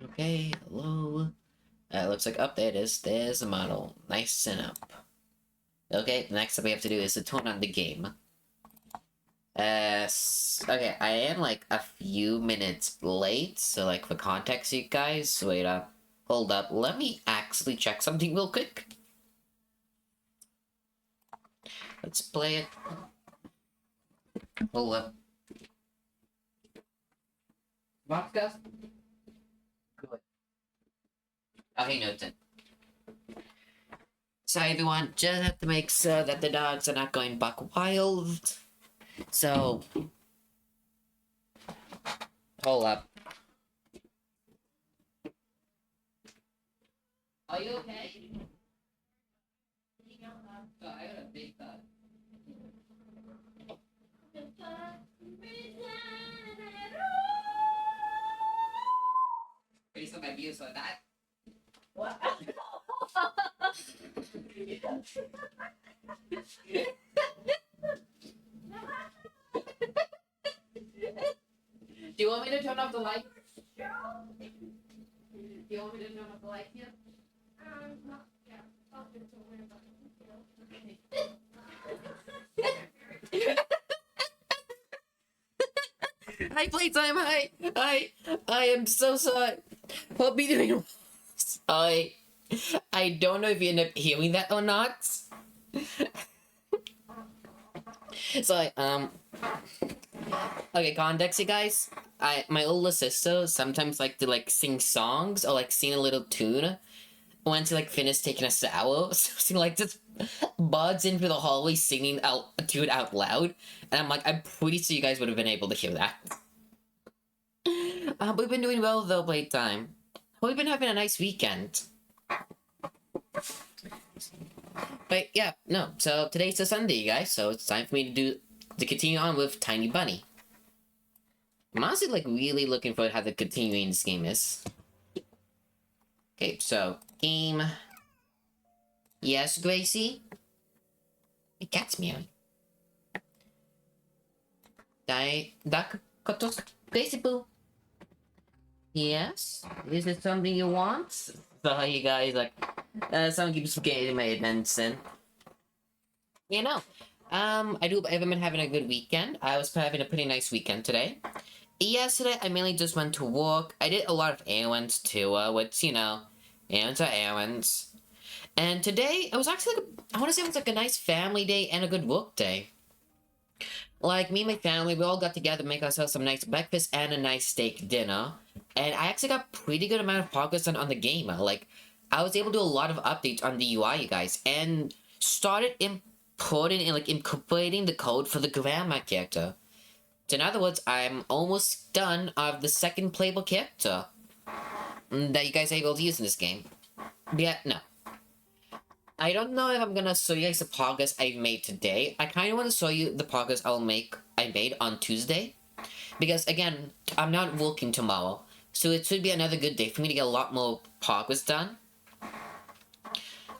Okay, hello. Looks like up there it is. There's the model. Nice and up. Okay, the next thing we have to do is to turn on the game. Okay, I am like a few minutes late, so like for context, you guys, wait up. Hold up, let me actually check something real quick. Let's play it. Hold up. Vodka? Good. Okay, noted. Sorry everyone, just have to make sure that the dogs are not going buck wild. So, hold up. Are you okay? Oh, I got a big thought. Based on my views on that. What? Do you want me to turn off the light? Do you want me to turn off the light here? Yeah. I'll do it, don't worry about it. Hi, playtime. I am so sorry. Hope you're doing well. I don't know if you end up hearing that or not. So, okay, context, you guys. My older sister sometimes like to like sing songs or like sing a little tune when she like finished taking a shower. So she like just buds into the hallway singing out a tune out loud, and I'm like, I'm pretty sure you guys would have been able to hear that. We've been doing well though, playtime. We've been having a nice weekend. But yeah, no. So today's a Sunday, you guys. So it's time for me to continue on with Tiny Bunny. I'm honestly like really looking forward to how the continuing this game is. Okay, so game. Yes, Gracie. My cat's meowing. Gracie Boo. Yes, is it something you want? So you guys like, someone keeps getting my attention. You know, I do. I've been having a good weekend. I was having a pretty nice weekend today. Yesterday, I mainly just went to work. I did a lot of errands too, which, you know, errands are errands. And today, it was actually, I want to say it was like a nice family day and a good work day. Like, me and my family, we all got together to make ourselves some nice breakfast and a nice steak dinner. And I actually got pretty good amount of progress on the game. Like, I was able to do a lot of updates on the UI, you guys, and started importing and, like, incorporating the code for the grandma character. So in other words, I'm almost done of the second playable character that you guys are able to use in this game. Yeah, no. I don't know if I'm gonna show you guys the progress I've made today. I kind of want to show you the progress I made on Tuesday. Because, again, I'm not working tomorrow. So it should be another good day for me to get a lot more progress done.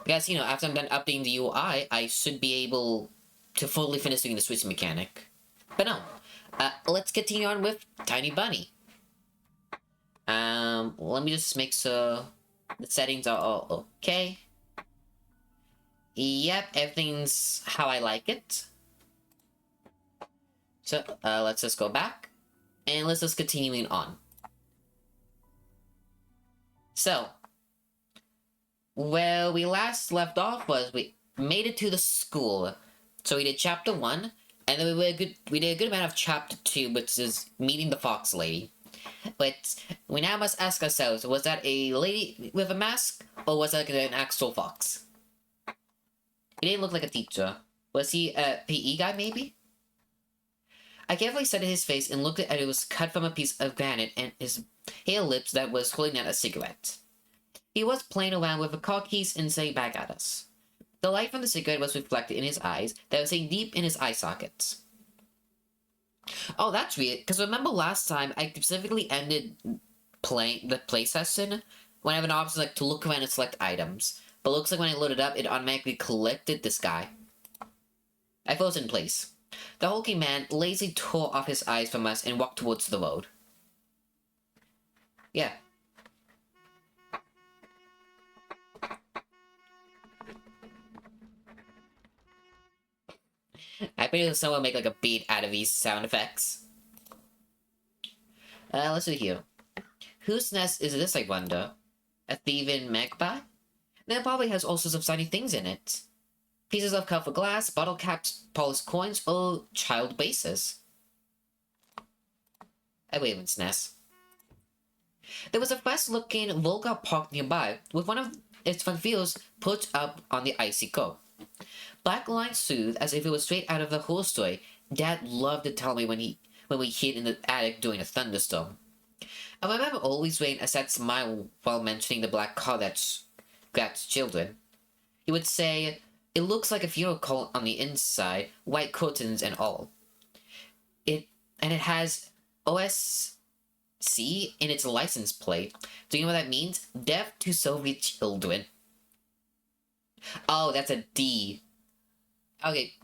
Because, you know, after I'm done updating the UI, I should be able to fully finish doing the switch mechanic. But no. Let's continue on with Tiny Bunny. Let me just make sure the settings are all okay. Yep, everything's how I like it. So, let's just go back. And let's just continuing on. So, where we last left off was we made it to the school. So we did chapter 1, and then we did a good amount of chapter 2, which is meeting the fox lady. But we now must ask ourselves, was that a lady with a mask, or was that an actual fox? He didn't look like a teacher. Was he a PE guy, maybe? I carefully studied his face and looked at it was cut from a piece of granite and his pale lips that was holding out a cigarette. He was playing around with the car keys and saying back at us. The light from the cigarette was reflected in his eyes that was saying deep in his eye sockets. Oh, that's weird, because remember last time I specifically ended playing the play session when I have an option like to look around and select items. But looks like when I loaded up, it automatically collected this guy. I froze in place. The hulking man lazily tore off his eyes from us and walked towards the road. Yeah. I bet someone make like a beat out of these sound effects. Let's see here. Whose nest is this, I wonder? A thieving magpie? That probably has all sorts of shiny things in it. Pieces of covered glass, bottle caps, polished coins, or child bases. A raven's nest. There was a fast-looking Volga parked nearby, with one of its front wheels put up on the icy coat. Black lines soothed as if it was straight out of a horror story Dad loved to tell me when we hid in the attic during a thunderstorm. I remember always wearing a sad smile while mentioning the black car that grabbed children. He would say, "It looks like a funeral cult on the inside, white curtains and all. It has OSC in its license plate. Do you know what that means? Death to Soviet children." Oh, that's a D. Okay.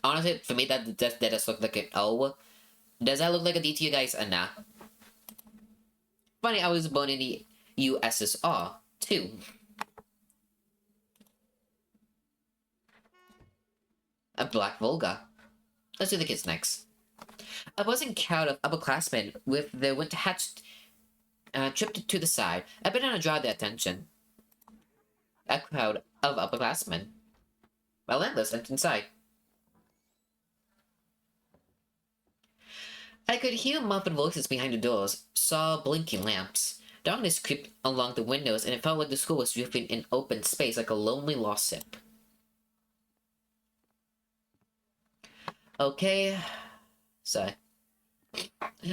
Honestly, for me, that does look like an O. Does that look like a D to you guys? Nah. Funny, I was born in the USSR, too. A black Volga. Let's do the kids next. A buzzing crowd of upperclassmen with their winter hats tripped to the side. I better not draw their attention. A crowd of upperclassmen. Relentless and inside. I could hear muffled voices behind the doors, saw blinking lamps. Darkness crept along the windows, and it felt like the school was drifting in open space like a lonely lost ship. Okay, so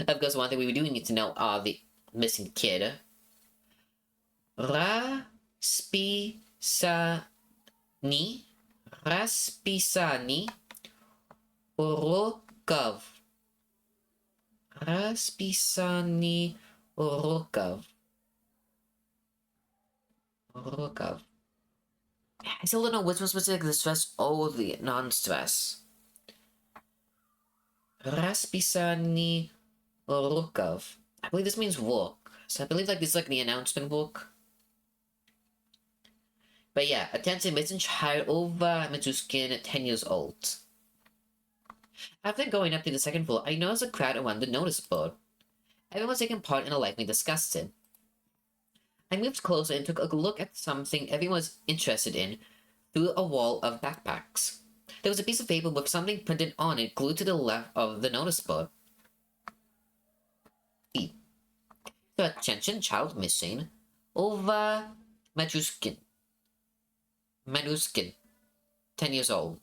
of course, one thing we do need to know are the missing kid. Raspisani Urokov. Raspisani Urokov. I still don't know which was specific, the stress or the non-stress. Raspisani Urokov. I believe this means work. So I believe like this is like the announcement book. But yeah, attention missing child over Matuskin 10 years old. After going up to the second floor, I noticed a crowd around the notice board. Everyone was taking part in a lively discussion. I moved closer and took a look at something everyone was interested in through a wall of backpacks. There was a piece of paper with something printed on it glued to the left of the notice board. E. The attention child missing over Matuskin. 10 years old.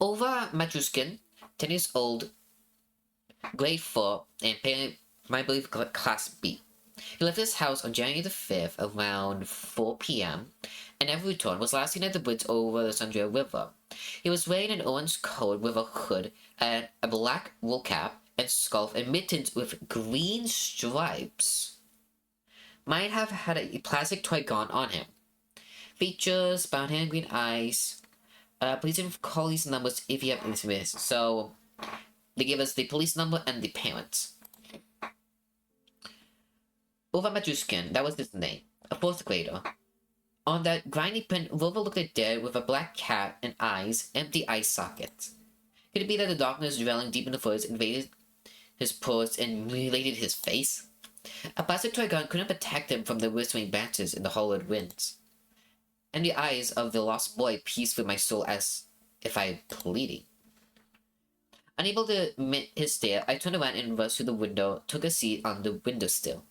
Over Matuskin, 10 years old, grade 4, and apparently, I believe, class B. He left his house on January the 5th around 4 p.m. and never returned. Was last seen at the bridge over the Sandra River. He was wearing an orange coat with a hood and a black wool cap and scarf and mittens with green stripes. Might have had a plastic toy gun on him. Features, brown hair and green eyes. Please call these numbers if you have interest. So, they give us the police number and the parents. Ova Majushkin, that was his name. A 4th grader. On that grimy print, Vova looked at Dad with a black cat and eyes, empty eye sockets. Could it be that the darkness dwelling deep in the forest invaded his pores and mutilated his face? A plastic toy gun couldn't protect him from the whistling branches in the hollowed winds. And the eyes of the lost boy pierced through my soul as if I were pleading. Unable to admit his stare, I turned around and rushed to the window, took a seat on the windowsill.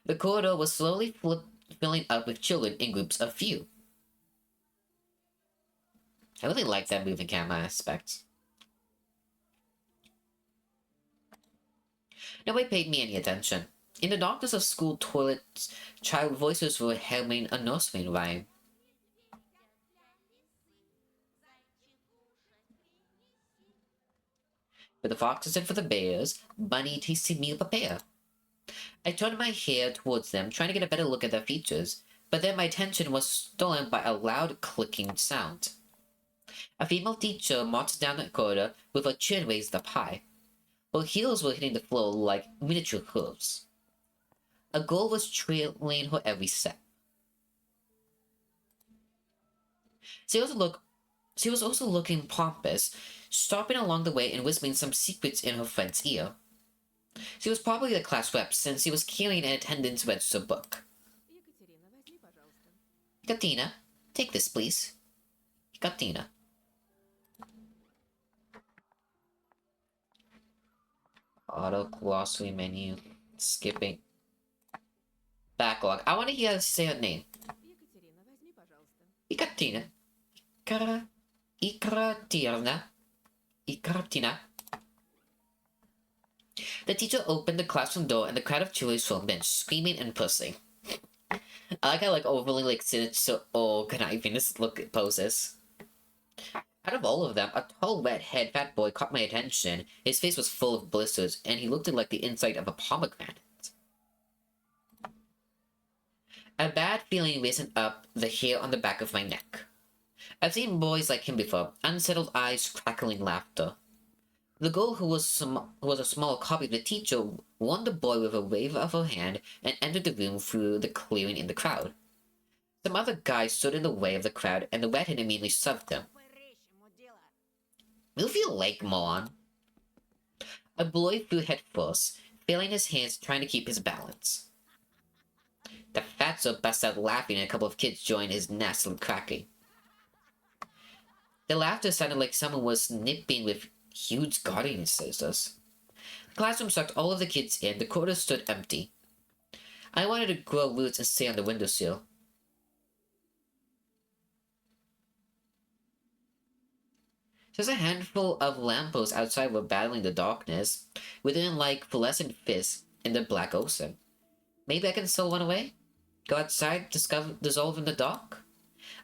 The corridor was slowly filling up with children in groups of few. I really like that moving camera aspect. Nobody paid me any attention. In the darkness of school toilets, child voices were humming a nursery rhyme. For the foxes and for the bears, Bunny tasty meal prepare. I turned my hair towards them, trying to get a better look at their features, but then my attention was stolen by a loud clicking sound. A female teacher marched down the corridor with her chin raised up high. Her heels were hitting the floor like miniature hooves. A girl was trailing her every step. She also looked She was also looking pompous, stopping along the way and whispering some secrets in her friend's ear. She was probably the class rep since she was carrying an attendance register book. Екатерина, возьми, пожалуйста. Katina, take this, please. Katina. Auto glossary menu. Skipping. Backlog. I want to hear her say her name. Екатерина, возьми, пожалуйста. Ikatina. Ikratirna. Ikratina. The teacher opened the classroom door and the crowd of cheerleaders formed in, screaming and pussing. I like how overly sinister or conniving this look poses. Out of all of them, a tall red-haired fat boy caught my attention. His face was full of blisters, and he looked like the inside of a pomegranate. A bad feeling risen up the hair on the back of my neck. I've seen boys like him before, unsettled eyes, crackling laughter. The girl who was a small copy of the teacher warned the boy with a wave of her hand and entered the room through the clearing in the crowd. Some other guy stood in the way of the crowd, and the redhead immediately shoved him. Move your leg, moron. A boy flew head first, failing his hands trying to keep his balance. The fatso burst out laughing, and a couple of kids joined his nasty cracking. The laughter sounded like someone was nipping with huge gardening scissors. The classroom sucked all of the kids in. The corridor stood empty. I wanted to grow roots and stay on the windowsill. Just a handful of lampposts outside were battling the darkness, within like fluorescent fists in the black ocean. Maybe I can still run away? Go outside, dissolve in the dark?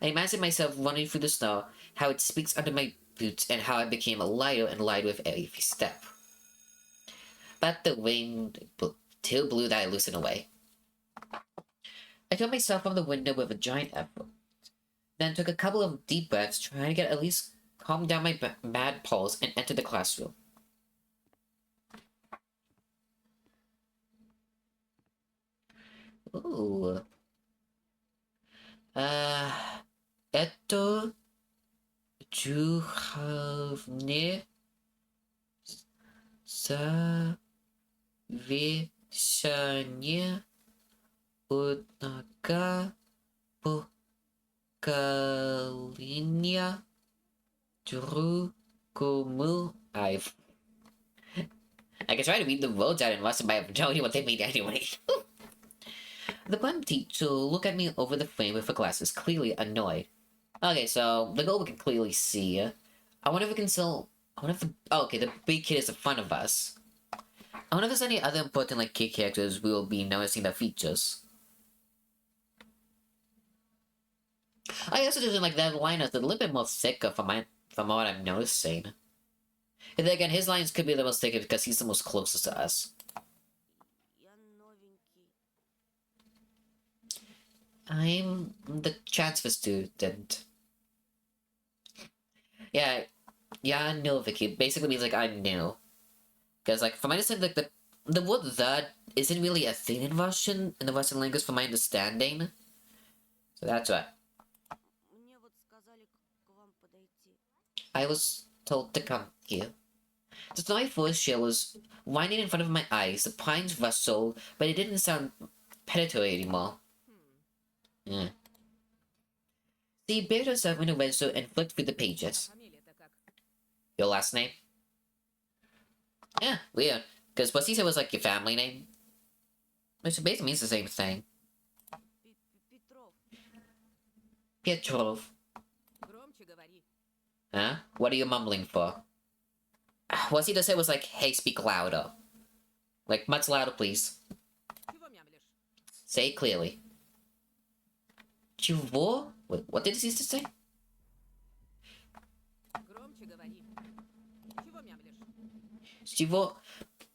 I imagine myself running through the snow, how it speaks under my boots, and how I became lighter and lighter with every step. But the wind still blew that illusion away. I told myself from the window with a giant effort, then took a couple of deep breaths, trying to get at least calm down my mad pulse, and entered the classroom. Ooh. Это чуховне завешание однако поколения другому. I can try to read the words out in Russian, but I have no idea what they mean anyway. The bum teacher looked at me over the frame with her glasses, clearly annoyed. Okay, so the girl we can clearly see. I wonder if we can still. I wonder if the. Oh, okay, the big kid is in front of us. I wonder if there's any other important like kid characters we will be noticing their features. I also just like that line is a little bit more thicker from what I'm noticing. And then again, his lines could be the most thicker because he's the most closest to us. I'm the transfer student. Yeah, Noviki basically means like I'm new. Because like from my understanding, like the word "that" isn't really a thing in Russian the Russian language, from my understanding. So that's right. I was told to come here. Just my first shell was winding in front of my eyes. The pines rustled, but it didn't sound predatory anymore. Yeah. She buried herself in a register and flicked through the pages. Your last name? Yeah, weird. Because what she said was like your family name. Which basically means the same thing. Petrov. Huh? What are you mumbling for? What she just said was like, hey, speak louder. Like, much louder, please. Say it clearly. Чего? Wait, what did he just say? Чего?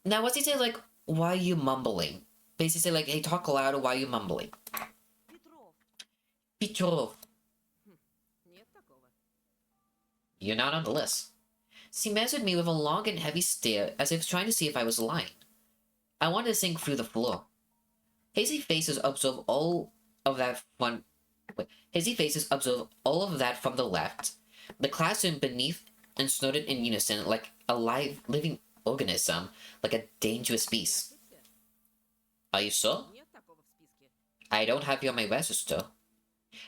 Now, what's he say, like, why are you mumbling? Basically say, like, hey, talk louder, why are you mumbling? Petrov. You're not on the list. She measured me with a long and heavy stare, as if trying to see if I was lying. I wanted to sink through the floor. Hazy faces absorb all of that from... Wait. Hazy faces absorb all of that from the left. The classroom beneath and snorted in unison like a live, living organism, like a dangerous beast. Здравствуйте. Are you sure? Нет такого в списке. I don't have you on my register.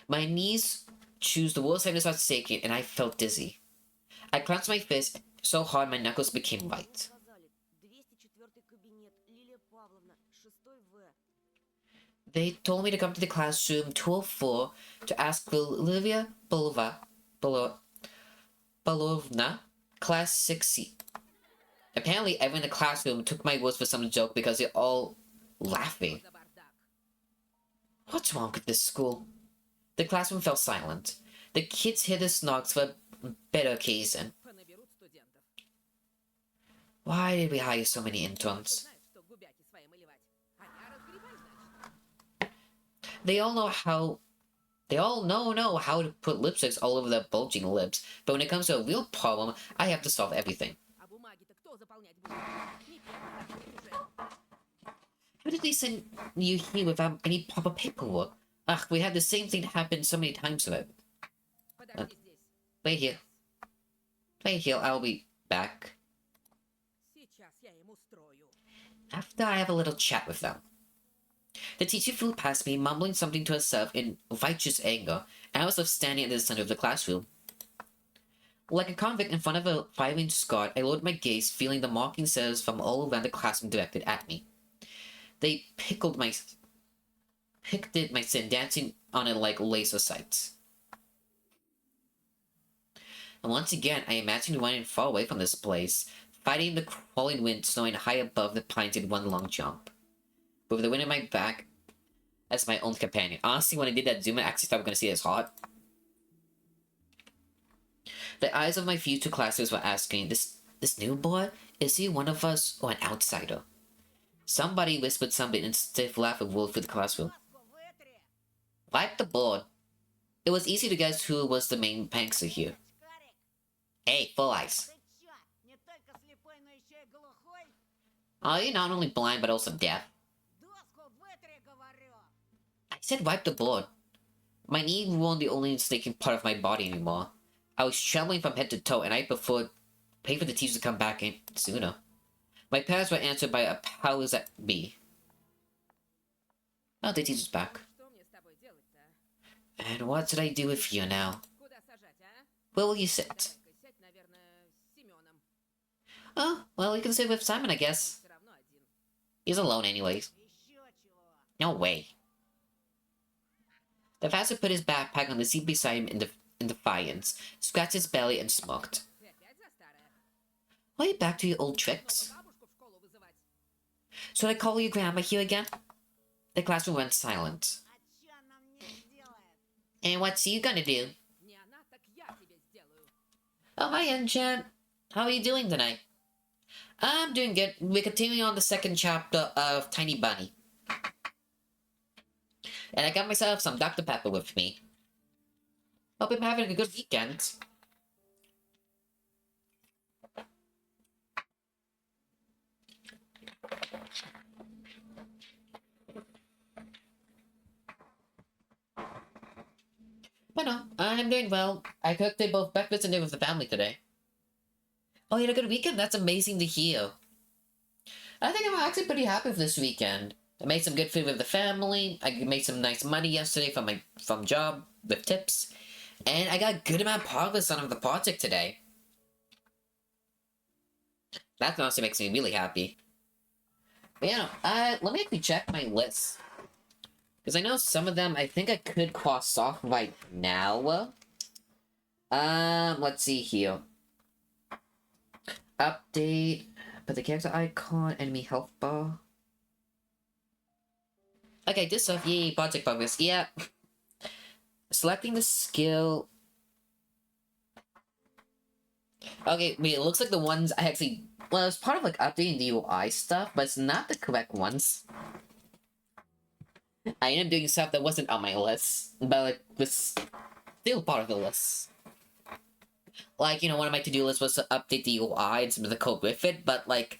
My knees chose the worst time to start shaking, and I felt dizzy. I clenched my fist so hard my knuckles became white. Сказали, 204 кабинет, Лилия Павловна, 6 В. They told me to come to the classroom 204 to ask for Livia Bolovna, class 6C. Apparently, everyone in the classroom took my words for some joke because they're all laughing. За бардак. What's wrong with this school? The classroom fell silent. The kids hid their snogs for a better occasion. Понаберут студентов. Why did we hire so many Кто interns? знает, что губяки свои малевать. А я разгребай, значит. They all know how to put lipsticks all over their bulging lips, but when it comes to a real problem, I have to solve everything. А бумаги-то кто заполнять будет? Не первый раз, не уже. How did they send you here without any proper paperwork? Ugh, we had the same thing happen so many times with it. Подожди здесь. Wait here. Wait here, I'll be back. Сейчас я им устрою. After I have a little chat with them. The teacher flew past me, mumbling something to herself in righteous anger, and I was left standing in the center of the classroom. Like a convict in front of a firing squad, I lowered my gaze, feeling the mocking stares from all around the classroom directed at me. They picked my sin, dancing on it like laser sights. And once again, I imagined running far away from this place, fighting the crawling wind snowing high above the pines in one long jump. With the wind in my back as my own companion. Honestly, when I did that zoom, I actually thought we were going to see it as hot. The eyes of my future classmates were asking, this new boy, is he one of us or an outsider? Somebody whispered something and stiff laughter rolled through the classroom. Маску вытри. Wipe the board. It was easy to guess who was the main prankster here. Очкарик, Hey, Full Eyes. ты чё, не только слепой, но еще и глухой? Are you not only blind but also deaf? Доску вытри, говорю. I said wipe the board. My knee wasn't the only snaking part of my body anymore. I was trembling from head to toe, and I paid for the teachers to come back in sooner. My parents were answered by a powers that be. Oh, the teacher's back. Что мне с тобой делать-то? And what should I do with you now? Куда сажать, а? Where will you sit? Давай-ка сядь, наверное, с Семеном. Oh, well, you can sit with Simon, I Он guess. все равно один. He's alone anyways. Еще чего? No way. The professor put his backpack on the seat beside him in defiance, scratched his belly, and smoked. Ты опять за старое? Are you back to your old tricks? Снова бабушку в школу вызывать? Should I call your grandma here again? The classroom went silent. А чё она мне сделает? And what's she gonna do? Не она, так я тебе сделаю. Oh, hi, Enchan. How are you doing tonight? I'm doing good. We're continuing on the second chapter of Tiny Bunny. And I got myself some Dr. Pepper with me. Hope I'm having a good weekend. But no, I'm doing well. I cooked both breakfast and dinner with the family today. Oh, you had a good weekend? That's amazing to hear. I think I'm actually pretty happy with this weekend. I made some good food with the family. I made some nice money yesterday from job with tips. And I got a good amount of progress on the project today. That honestly makes me really happy. But yeah, let me actually check my list. Because I know some of them I think I could cross off right now. Let's see here. Update. Put the character icon, enemy health bar. Okay, this stuff, yay, project progress, yeah. Selecting the skill. Okay, wait, it looks like the ones I actually... Well, it's part of, like, updating the UI stuff, but it's not the correct ones. I ended up doing stuff that wasn't on my list, but, like, was still part of the list. Like, one of my to-do lists was to update the UI and some of the code with it, but, like,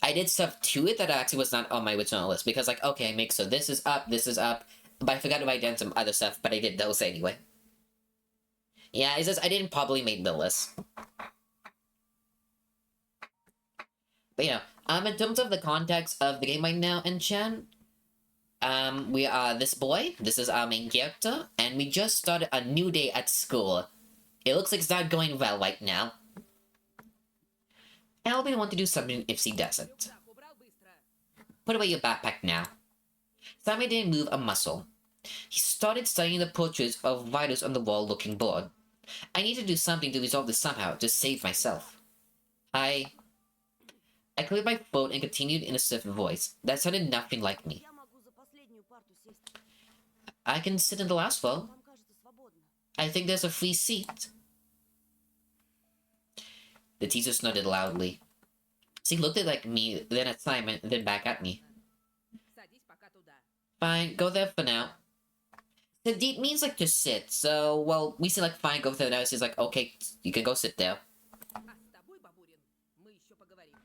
I did stuff to it that actually was not on my original list, because, like, okay, so this is up, but I forgot to write down some other stuff, but I did those anyway. Yeah, it's just, I didn't probably make the list. But, in terms of the context of the game right now in Chan, we are this boy, this is our main character, and we just started a new day at school. It looks like it's not going well right now. Alvin want to do something if she doesn't. Рюкзак убрал быстро. Put away your backpack now. Simon didn't move a muscle. He started studying the portraits of writers on the wall, looking bored. I need to do something to resolve this somehow, to save myself. I cleared my throat and continued in a stiff voice. That sounded nothing like me. Я могу за последнюю парту сесть. I can sit in the last row. Вам кажется свободно. I think there's a free seat. The teacher snorted loudly. She looked at me, then at Simon, then back at me. Садись пока туда. Fine, go there for now. Sadit means to sit, so, well, we say fine, go there now. She's like, okay, you can go sit there. А с тобой, Бабурин, мы еще поговорим.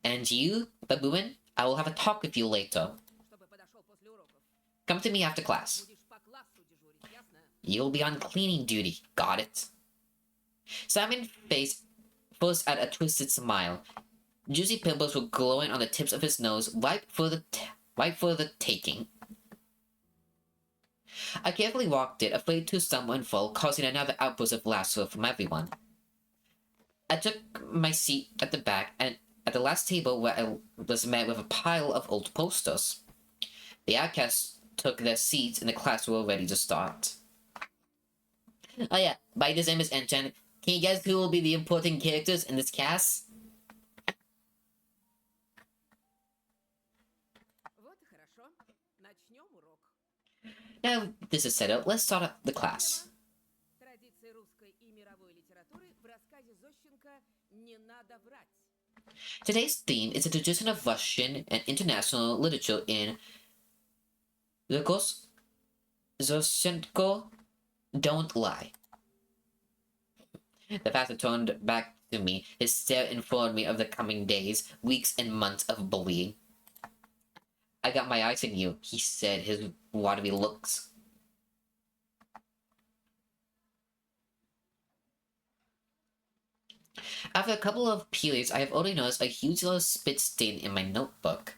And you, Babuin, I will have a talk with you later. Чтобы подошел после уроков. Come to me after class. Будешь по классу дежурить, ясно? You'll be on cleaning duty. Got it? Simon's face forced out a twisted smile. Juicy pimples were glowing on the tips of his nose, ripe for the taking. I carefully walked it, afraid to stumble and fall, causing another outburst of laughter from everyone. I took my seat at the back, and at the last table where I was met with a pile of old posters. The outcasts took their seats and the class were ready to start. Oh yeah, by this name is Enchan. Can you guess who will be the important characters in this cast? Вот и хорошо. Начнем урок. Now this is set up, let's start up the class. Традиции русской и мировой литературы в рассказе Зощенко «Не надо врать». Today's theme is a tradition of Russian and international literature in Lukos Zoshenko, Don't Lie. The pastor turned back to me. His stare informed me of the coming days, weeks, and months of bullying. I got my eyes on you, he said, his watery looks. After a couple of periods, I have already noticed a huge little spit stain in my notebook.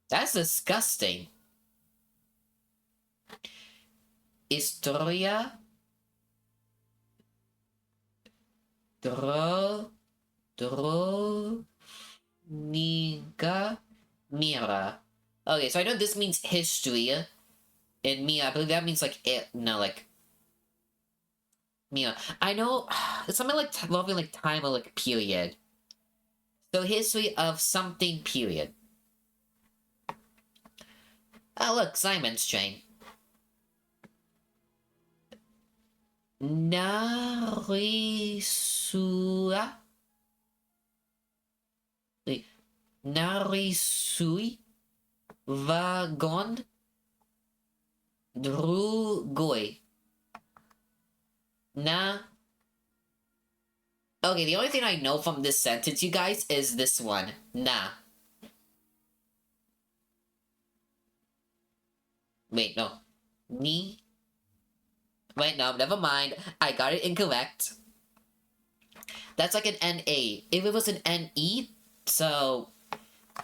That's disgusting. Historia Droniga Mira. Okay, so I know this means history. And Mira, I believe that means Mira. I know it's something loving time or period. So history of something period. Oh look, Simon's train. Narisua. Wait. Narisui. Vagon. Drugoi. Na. Okay, the only thing I know from this sentence, you guys, is this one. Na. Wait, no. Ni. Wait, no, never mind. I got it incorrect. That's like an NA. If it was an NE, so...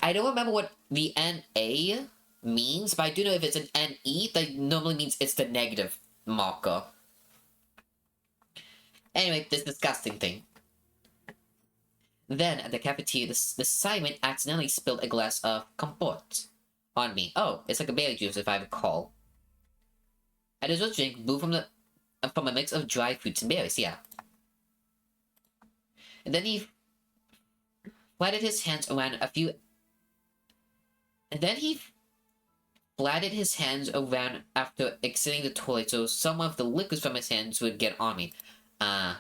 I don't remember what the NA means, but I do know if it's an NE, that normally means it's the negative marker. Anyway, this disgusting thing. Then, at the cafeteria, the Simon accidentally spilled a glass of compote on me. Oh, it's like a berry juice, if I recall. A dessert drink brewed from a mix of dried fruits and berries, yeah. And then he flattened his hands around a few... And then he flattened his hands around after exiting the toilet so some of the liquids from his hands would get on me. And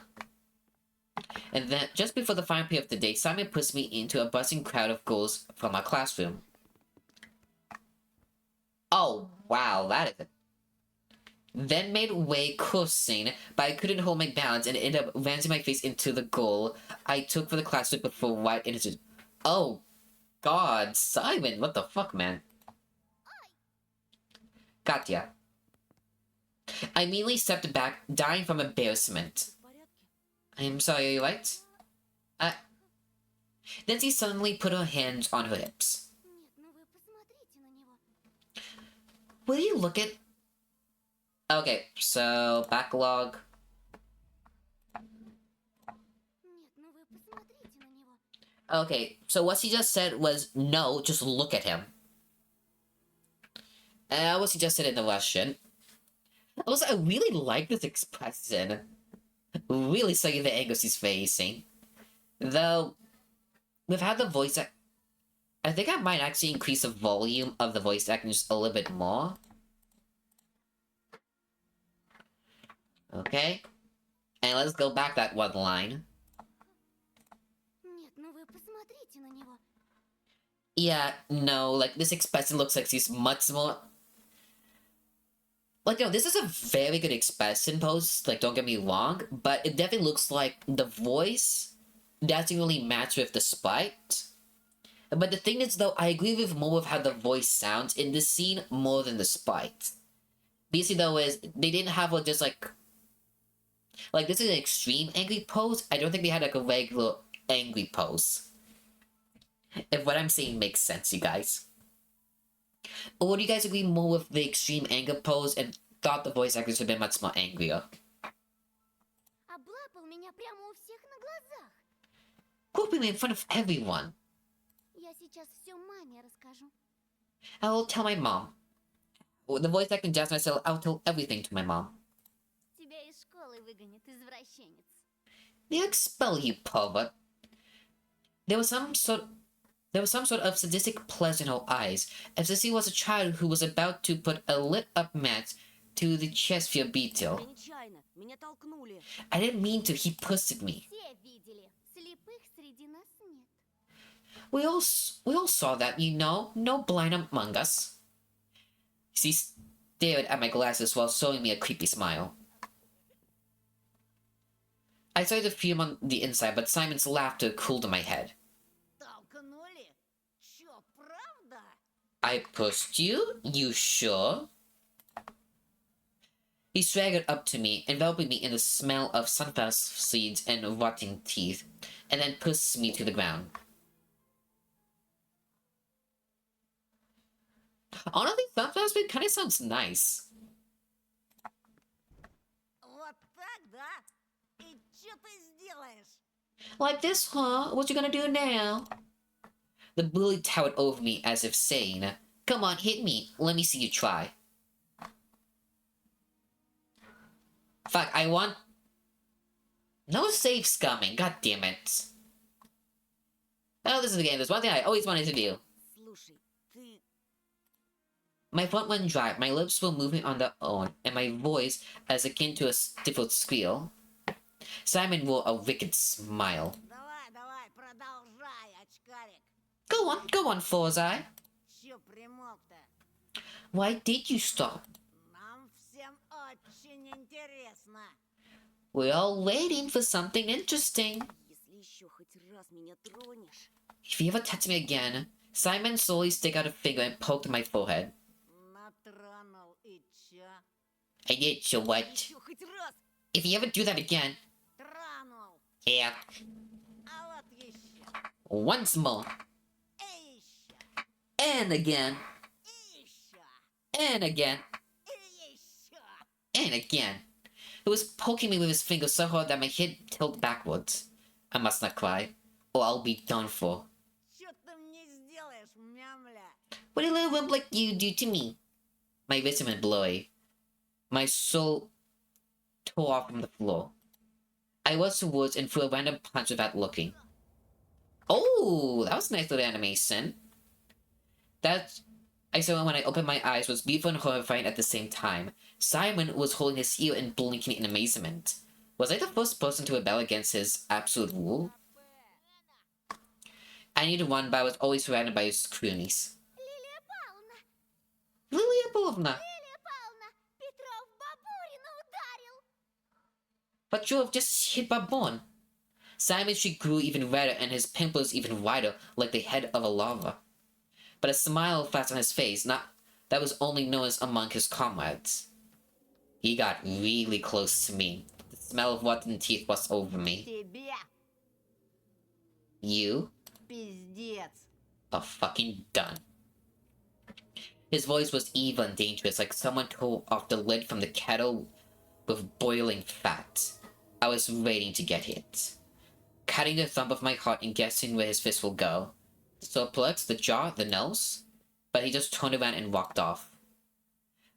then, just before the final period of the day, Simon pushed me into a buzzing crowd of girls from our classroom. Oh, wow, that is it. then made way cursing, but I couldn't hold my balance and ended up ramming my face into the goal I took for the class slip before right into. Oh, God, Simon, what the fuck, man? Katya. I immediately stepped back, dying from embarrassment. В порядке? I'm sorry, are you right? Then she suddenly put her hands on her hips. Нет, ну вы посмотрите на него. Will you look at... Okay, so, backlog. Нет, ну вы посмотрите на него. Okay, so what she just said was, no, just look at him. What she just said in the Russian. Also, I really like this expression. Really seeing the angles he's facing. Though, without the voice act... I think I might actually increase the volume of the voice acting just a little bit more. Okay. And let's go back that one line. Нет, ну вы посмотрите на него. Yeah, no, like, this expression looks like she's much more... Like, no, this is a very good expression pose, like, don't get me wrong, but it definitely looks like the voice doesn't really match with the sprite. But the thing is, though, I agree with more of how the voice sounds in this scene more than the sprite. Basically, though, is they didn't have a just, like, this is an extreme angry pose. I don't think they had, like, a regular angry pose. If what I'm saying makes sense, you guys. Or do you guys agree more with the extreme anger pose and thought the voice actors would have been much more angrier? Облапал меня прямо у всех на глазах. Whooping me in front of everyone. Я сейчас все маме расскажу. I will tell my mom. With the voice acting jazz myself, I'll tell everything to my mom. Тебя из школы выгонят, извращенец. They'll expel you, pervert. There was some sort of sadistic pleasure in her eyes, as if she was a child who was about to put a lit-up match to the chest for a beetle. Я нечаянно. Меня толкнули. I didn't mean to, he pushed me. Все видели. Слепых среди нас нет. We all saw that, you know, no blind among us. She stared at my glasses while showing me a creepy smile. I started to fume on the inside, but Simon's laughter cooled my head. Толкнули? Чё, правда? I pushed you? You sure? He swaggered up to me, enveloping me in the smell of sunflower seeds and rotting teeth, and then pushed me to the ground. Honestly, sunflower seed kind of sounds nice. Вот так, да? И чё ты сделаешь? Like this, huh? What you gonna do now? The bully towered over me as if saying, come on, hit me. Let me see you try. Fuck, I want... No safes coming, god damn it. Oh, this is the game. There's one thing I always wanted to do. Слушай, ты... My throat went dry, my lips were moving on their own, and my voice as akin to a stifled squeal. Simon wore a wicked smile. Давай, давай, продолжай, очкарик. Go on, Forzai. Чё примолк-то? Why did you stop? Нам всем очень интересно. We're all waiting for something interesting. Если еще хоть раз меня тронешь... If you ever touch me again, Simon slowly stuck out a finger and poked my forehead. Натронул и чё? I did, so what? Еще хоть раз If you ever do that again, тронул. yeah, А вот еще. once more, И еще. and again, И еще. and again, И еще. and again. He was poking me with his finger so hard that my head tilted backwards. I must not cry, or I'll be done for. Чё ты мне сделаешь, мямля? What did a little wimp like you do to me? My wrist went blurry. My soul tore off from the floor. I was towards and threw a random punch without looking. Oh, that was a nice little animation. That I saw when I opened my eyes was beautiful and horrifying at the same time. Simon was holding his ear and blinking in amazement. Was I the first person to rebel against his absolute rule? I knew to run, but I was always surrounded by his cronies. Лилия Павловна! Lilia Pavlovna! Лилия Павловна! Петров but you have just hit by bone. Simon's cheek grew even redder and his pimples even wider, like the head of a lava. But a smile flashed on his face, not that was only noticed among his comrades. He got really close to me. The smell of rotten teeth was over me. Тебе You пиздец. are fucking done. His voice was evil and dangerous, like someone tore off the lid from the kettle with boiling fat. I was waiting to get hit. Cutting the thumb of my heart and guessing where his fist will go. The suplex, the jaw, the nose. But he just turned around and walked off.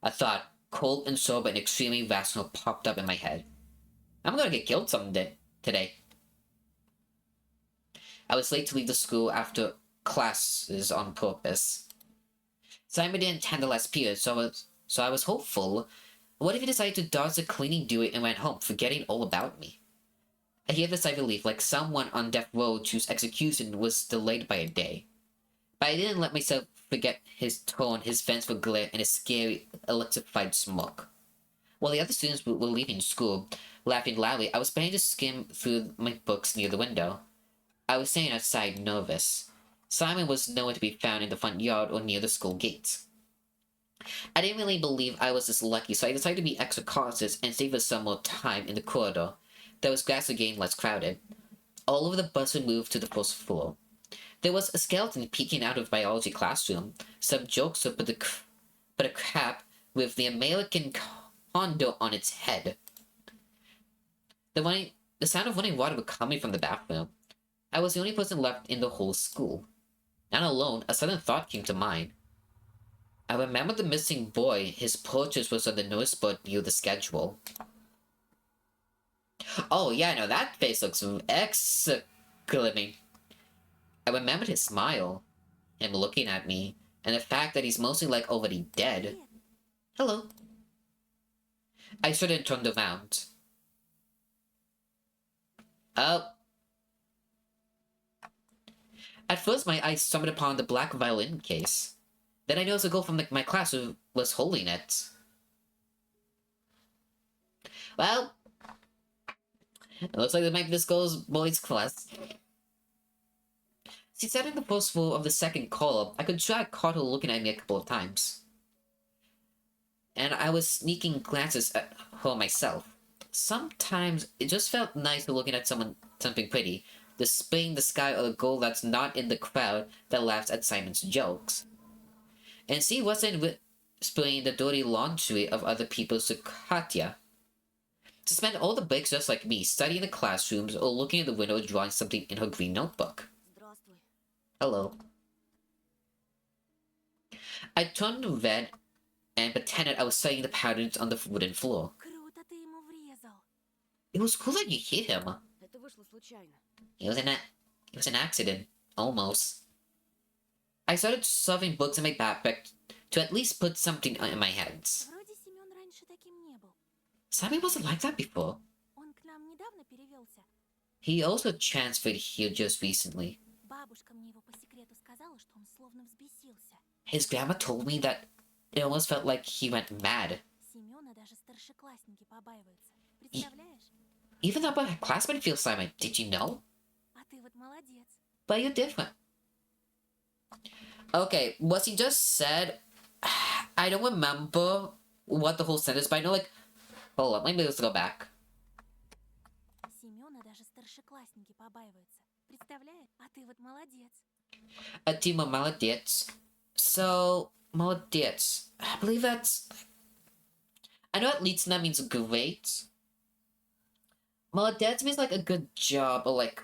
A thought, cold and sober and extremely rational, popped up in my head. I'm gonna get killed someday today. I was late to leave the school after classes on purpose. Simon didn't attend the last period, so I was hopeful. What if he decided to dodge the cleaning duty and went home, forgetting all about me? I hear the sigh of relief, like someone on death row whose execution was delayed by a day. But I didn't let myself forget his tone, his vengeful glare, and his scary, electrified smoke. While the other students were leaving school, laughing loudly, I was planning to skim through my books near the window. I was standing outside, nervous. Simon was nowhere to be found in the front yard or near the school gates. I didn't really believe I was this lucky, so I decided to be extra cautious and stay for some more time in the corridor. There was gradually getting less crowded. All over the bus we moved to the first floor. There was a skeleton peeking out of the biology classroom, some jokes but a crab with the American condor on its head. The sound of running water was coming from the bathroom. I was the only person left in the whole school. Not alone, a sudden thought came to mind. I remembered the missing boy. His purchase was on the notice board near the schedule. Oh yeah, no, that face looks excellent. I remembered his smile, him looking at me, and the fact that he's mostly like already dead. Hello. I stood and turned around. At first my eyes stumbled upon the black violin case. Then I noticed a girl from my class who was holding it. Well, it looks like it might be this boy's class. She sat in the first floor of the second column. I could try caught her looking at me a couple of times. And I was sneaking glances at her myself. Sometimes it just felt nice to looking at something pretty, displaying the sky or the girl that's not in the crowd that laughs at Simon's jokes. And she wasn't whispering the dirty laundry of other people's to Katya. To spend all the breaks just like me, studying the classrooms or looking at the window drawing something in her green notebook. Здравствуй. Hello. I turned red and pretended I was studying the patterns on the wooden floor. Круто ты ему врезал. It was cool that you hit him. Это вышло случайно. It was an accident. Almost. I started shoving books in my backpack to at least put something in my hands. Вроде Семен раньше таким не был. Simon wasn't like that before. Он к нам недавно перевелся. He also transferred here just recently. Бабушка мне его по секрету сказала, что он словно взбесился. His grandma told me that it almost felt like he went mad. Семена даже старшеклассники побаиваются. Представляешь? Even though my classmate feels Simon, did you know? А ты вот молодец. But you're different. Okay, what he just said, I don't remember what the whole sentence, but I know, like, hold on, let me just go back. Семена даже старшеклассники побаиваются. Представляешь? А ты вот молодец. A team of молодец. So, молодец. I believe that's... I know at least that means great. Молодец means, like, a good job, or, like...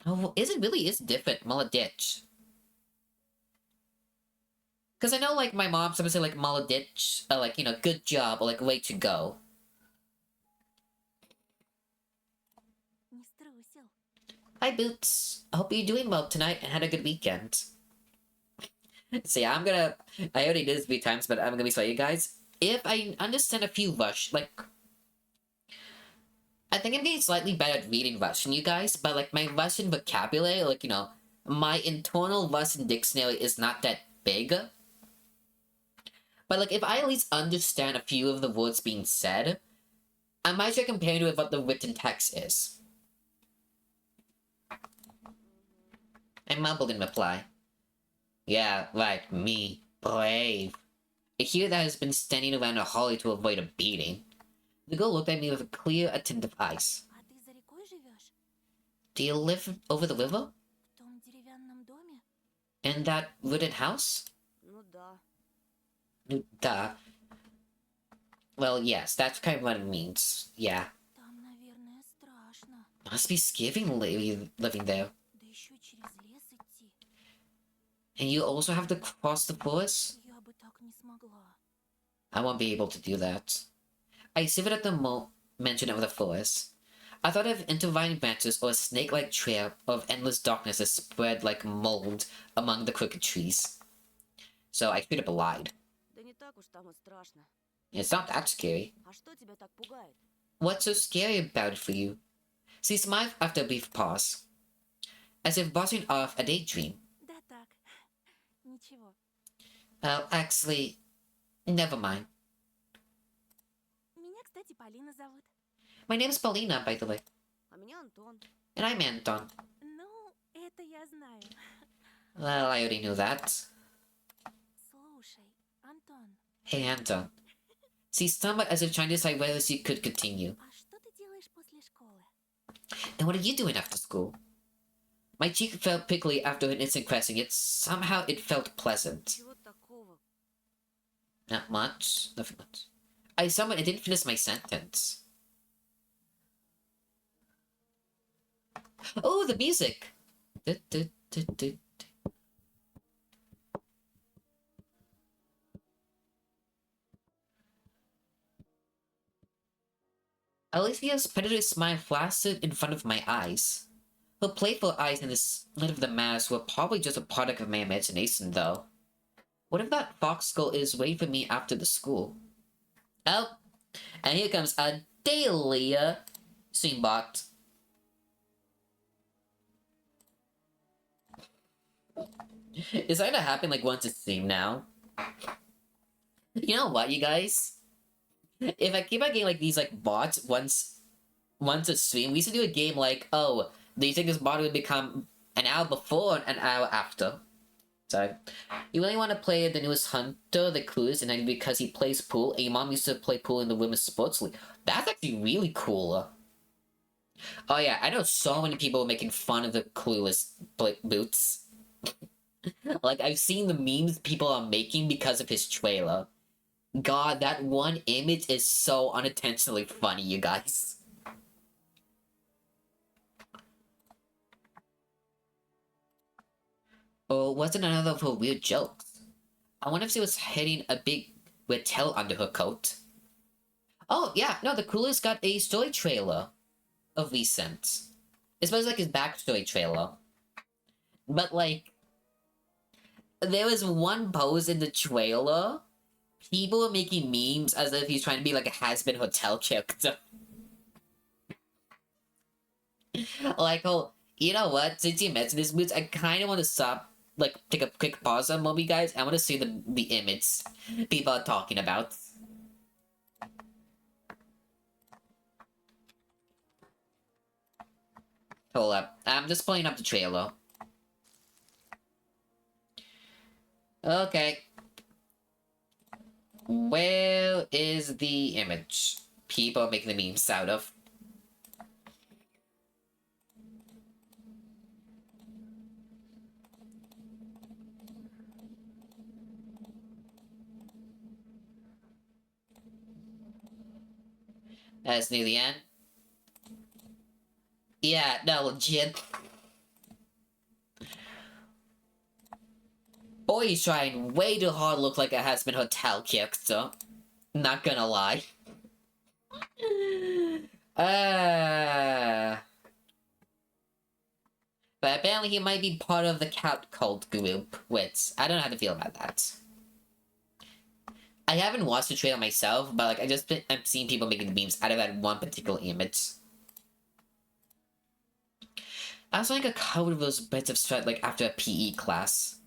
Oh, is it really is different, молодец. Because I know, like, my mom sometimes say, like, молодец, like, you know, good job, or, like, way to go. Не струсил. Hi, Boots. I hope you're doing well tonight and had a good weekend. So yeah, I already did this 3 times, but I'm gonna be sorry, you guys. If I understand a few Russian, like... I think I'm getting slightly better at reading Russian, you guys, but, like, my Russian vocabulary, like, you know, my internal Russian dictionary is not that big. But, like, if I at least understand a few of the words being said, I might try comparing it with what the written text is. I mumbled in reply. Yeah, right, me. Brave. A hero that has been standing around a hallway to avoid a beating. The girl looked at me with clear, attentive eyes. А ты за рекой живешь? Do you live over the river? В том деревянном доме? In that wooden house? Ну да. Duh. Well, yes, that's kind of what it means. Yeah. Там, наверное, страшно. Must be scary living there. Да еще через лес идти. And you also have to cross the forest? Я бы так не смогла. I won't be able to do that. I shivered at the mention of the forest. I thought of intertwining branches or a snake-like trail of endless darkness that spread like mold among the crooked trees. So I straight up lied. Да не так уж там и страшно. It's not that scary. А что тебя так пугает? What's so scary about it for you? She smiled after a brief pause, as if brushing off a daydream. Да так. Ничего. Well, actually, never mind. Меня, кстати, Полина зовут. My name is Paulina, by the way. А меня Антон. And I'm Anton. Ну, это я знаю. Well, I already knew that. Слушай, Антон, Hey, Anton. She stumbled as if trying to decide whether she could continue. а что ты делаешь после школы? And what are you doing after school? My cheek felt prickly after an instant question, yet somehow it felt pleasant. Чего такого? Not much. Nothing much. I summoned and didn't finish my sentence. Oh, the music! Alicia's predatory smile flashed in front of my eyes. Her playful eyes and the slit of the mask were probably just a product of my imagination, though. What if that fox skull is waiting for me after the school? Oh, and here comes Adelia, Streambot. Is that gonna happen like once a stream now? You know what, you guys? If I keep on getting like these like bots once a stream, we used to do a game like, oh, do you think this bot would become an hour before and an hour after? So you really want to play the newest Hunter, the Cruise, and then because he plays pool, and your mom used to play pool in the women's sports league. That's actually really cool. Oh yeah, I know so many people making fun of the Clueless boots. Like, I've seen the memes people are making because of his trailer. God, that one image is so unintentionally funny, you guys. Or was it another of her weird jokes? I wonder if she was hiding a big red tail under her coat. Oh, yeah, no, the Coolest got a story trailer of recent. It's supposed like his backstory trailer. But, like, there was one pose in the trailer. People were making memes as if he's trying to be like a has-been hotel character. Like, oh, you know what? Since you mentioned this boots, I kind of want to stop, like, take a quick pause on movie, guys. I want to see the image people are talking about. Hold up. I'm just pulling up the trailer. Okay. Where is the image people are making the memes out of? That's near the end. Yeah, no, legit. Boy, he's trying way too hard to look like a has-been hotel character. Not gonna lie. But apparently he might be part of the cat cult group, which I don't know how to feel about that. I haven't watched the trailer myself, but like I'm seeing people making memes out of that one particular image. I was like a cover of those bits of sweat like after a PE class.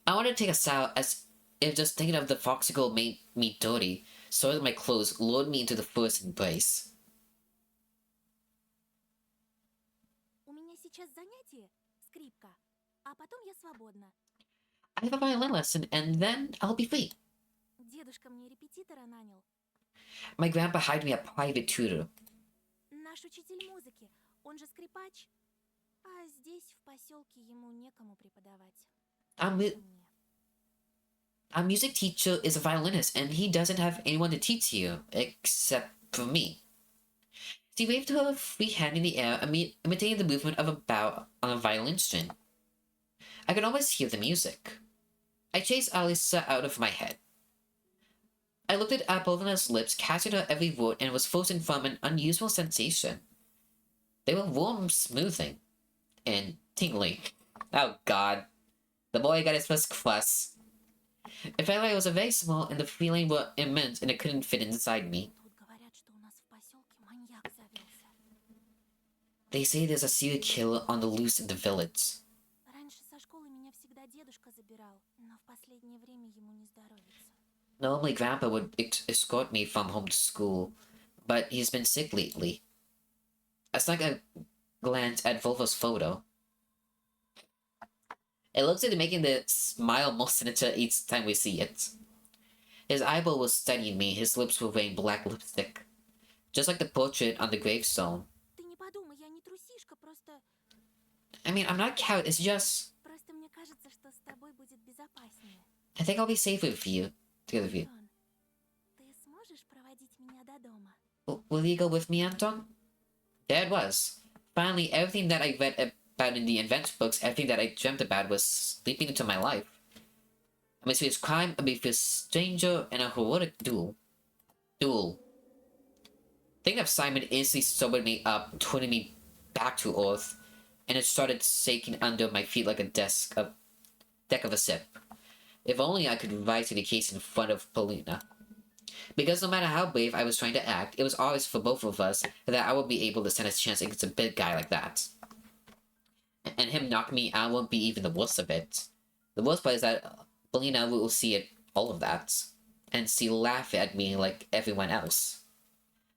I wanted to take a shower as if just thinking of the foxy girl made me dirty, soiled my clothes, lured me into the first embrace. пока. А потом я свободна. I have a violin lesson, and then I'll be free. Дедушка мне репетитора нанял. My grandpa hired me a private tutor. Наш учитель музыки. Он же скрипач. А здесь, в поселке, ему некому преподавать. Our, mu- Даже мне. our music teacher is a violinist, and he doesn't have anyone to teach you, except for me. She waved her free hand in the air, imitating the movement of a bow on a violin string. I could almost hear the music. I chased Alisa out of my head. I looked at Apollina's lips, catching her every word, and was frozen from an unusual sensation. They were warm, smoothing, and tingling. Oh god. The boy got his first crush. It felt like I was very small, and the feeling were immense, and it couldn't fit inside me. Тут говорят, что у нас в поселке маньяк завелся. They say there's a serial killer on the loose in the village. Раньше со школы меня всегда дедушка забирал, но в последнее время ему не здоровится. Normally, Grandpa would escort me from home to school, but he's been sick lately. I snuck a glance at Volvo's photo. It looks like they're making the smile more sinister each time we see it. His eyeball was studying me, his lips were wearing black lipstick. Just like the portrait on the gravestone. Ты не подумай, я не трусишка, просто... I mean, I'm not a coward, it's just... Просто мне кажется, что с тобой будет безопаснее. I think I'll be safe with you. Together with you. Антон, ты сможешь проводить меня до дома? Will you go with me, Anton? There it was. Finally, everything that I read about in the adventure books, everything that I dreamt about was leaping into my life. A mysterious crime, a mysterious stranger, and a heroic duel. Thinking of Simon instantly sobered me up, turning me back to earth, and it started shaking under my feet like a deck of a ship. If only I could rise to the case in front of Paulina. Because no matter how brave I was trying to act, it was always for both of us that I would be able to stand a chance against a big guy like that. And him knocking me out won't be even the worst of it. The worst part is that Paulina will see it, all of that, and she laugh at me like everyone else.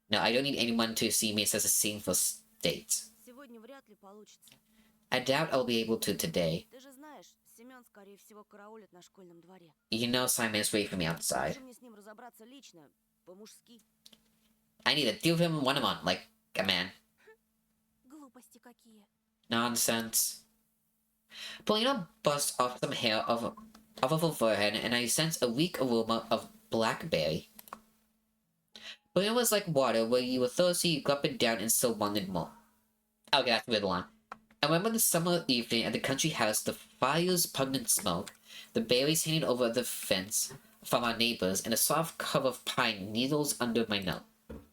No, I don't need anyone to see me as a shameful state. Сегодня вряд ли получится. I doubt I'll be able to today. Ты же знаешь, Семен, скорее всего, караулит на школьном дворе. You know Simon is waiting for me outside. Лучше мне с ним разобраться лично, по-мужски. I need to deal with him one-on-one, like a man. Глупости какие. Nonsense. Paulina busts off some hair off of her forehead, and I sense a weak aroma of blackberry. Paulina was like water, where you were thirsty, you gulp it down, and still wanted more. Okay, that's a weird one. I remember the summer evening at the country house, the fire's pungent smoke, the berries hanging over the fence from our neighbors, and a soft cover of pine needles under my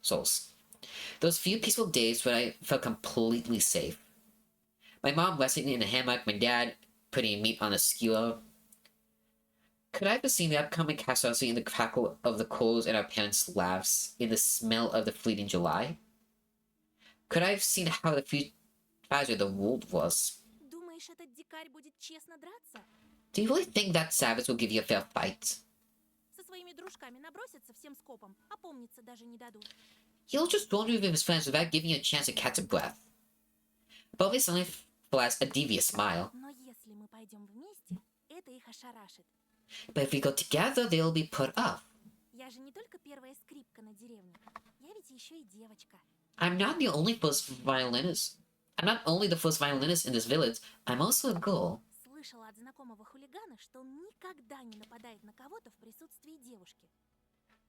soles. Those few peaceful days when I felt completely safe. My mom resting in a hammock, my dad putting meat on a skewer. Could I have seen the upcoming catastrophe in the crackle of the coals and our parents' laughs, in the smell of the fleeting July? Could I have seen how the future the world was? Думаешь, этот дикарь будет честно драться? Do you really think that savage will give you a fair fight? Со своими дружками набросятся всем скопом, опомниться даже не дадут. He'll just wander with his friends without giving you a chance to catch a breath. Bobby suddenly flashed a devious smile. Но если мы пойдем вместе, это их ошарашит. But if we go together, they'll be put off. Я же не только первая скрипка на деревне. Я ведь еще и девочка. I'm not the only first violinist. I'm not only the first violinist in this village, I'm also a girl. Слышала от знакомого хулигана, что он никогда не нападает на кого-то в присутствии девушки.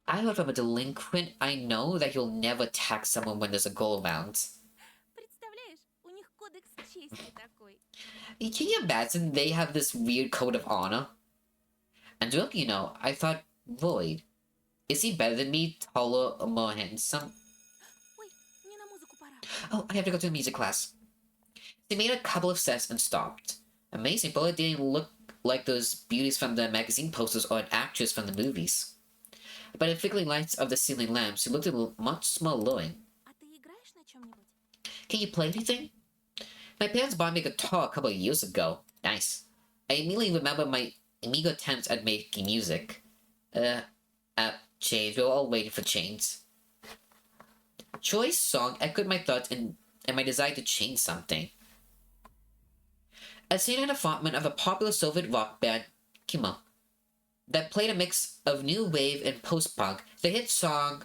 I heard from a delinquent I know that he'll never attack someone when there's a girl around. Представляешь, у них кодекс чести такой. Can you imagine they have this weird code of honor? And look, you know, I thought, Void, is he better than me, taller or more handsome? Ой, мне на музыку пора. Oh, I have to go to the music class. She made a couple of steps and stopped. Amazing, but it didn't look like those beauties from the magazine posters or an actress from the movies. By the flickering lights of the ceiling lamps, she looked much more alluring. А ты играешь на чем-нибудь? Can you play anything? My parents bought me a guitar a couple of years ago. Nice. I immediately remember my meager attempts at making music. Change. We were all waiting for change. Troy's song echoed my thoughts and my desire to change something. a scene in the frontman of a popular Soviet rock band, Kimo, that played a mix of new wave and post-punk. The hit song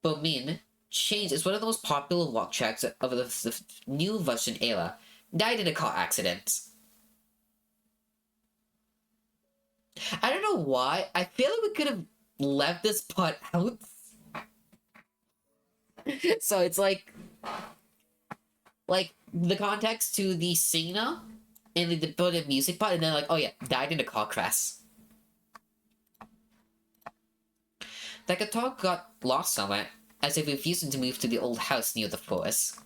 Bomin Change is one of the most popular rock tracks of the new Russian era. Died in a car accident. I don't know why. I feel like we could have left this part out. So it's like the context to the scene and the music part, and then like, oh yeah, died in a car crash. The guitar got lost somewhere, as if refusing to move to the old house near the forest.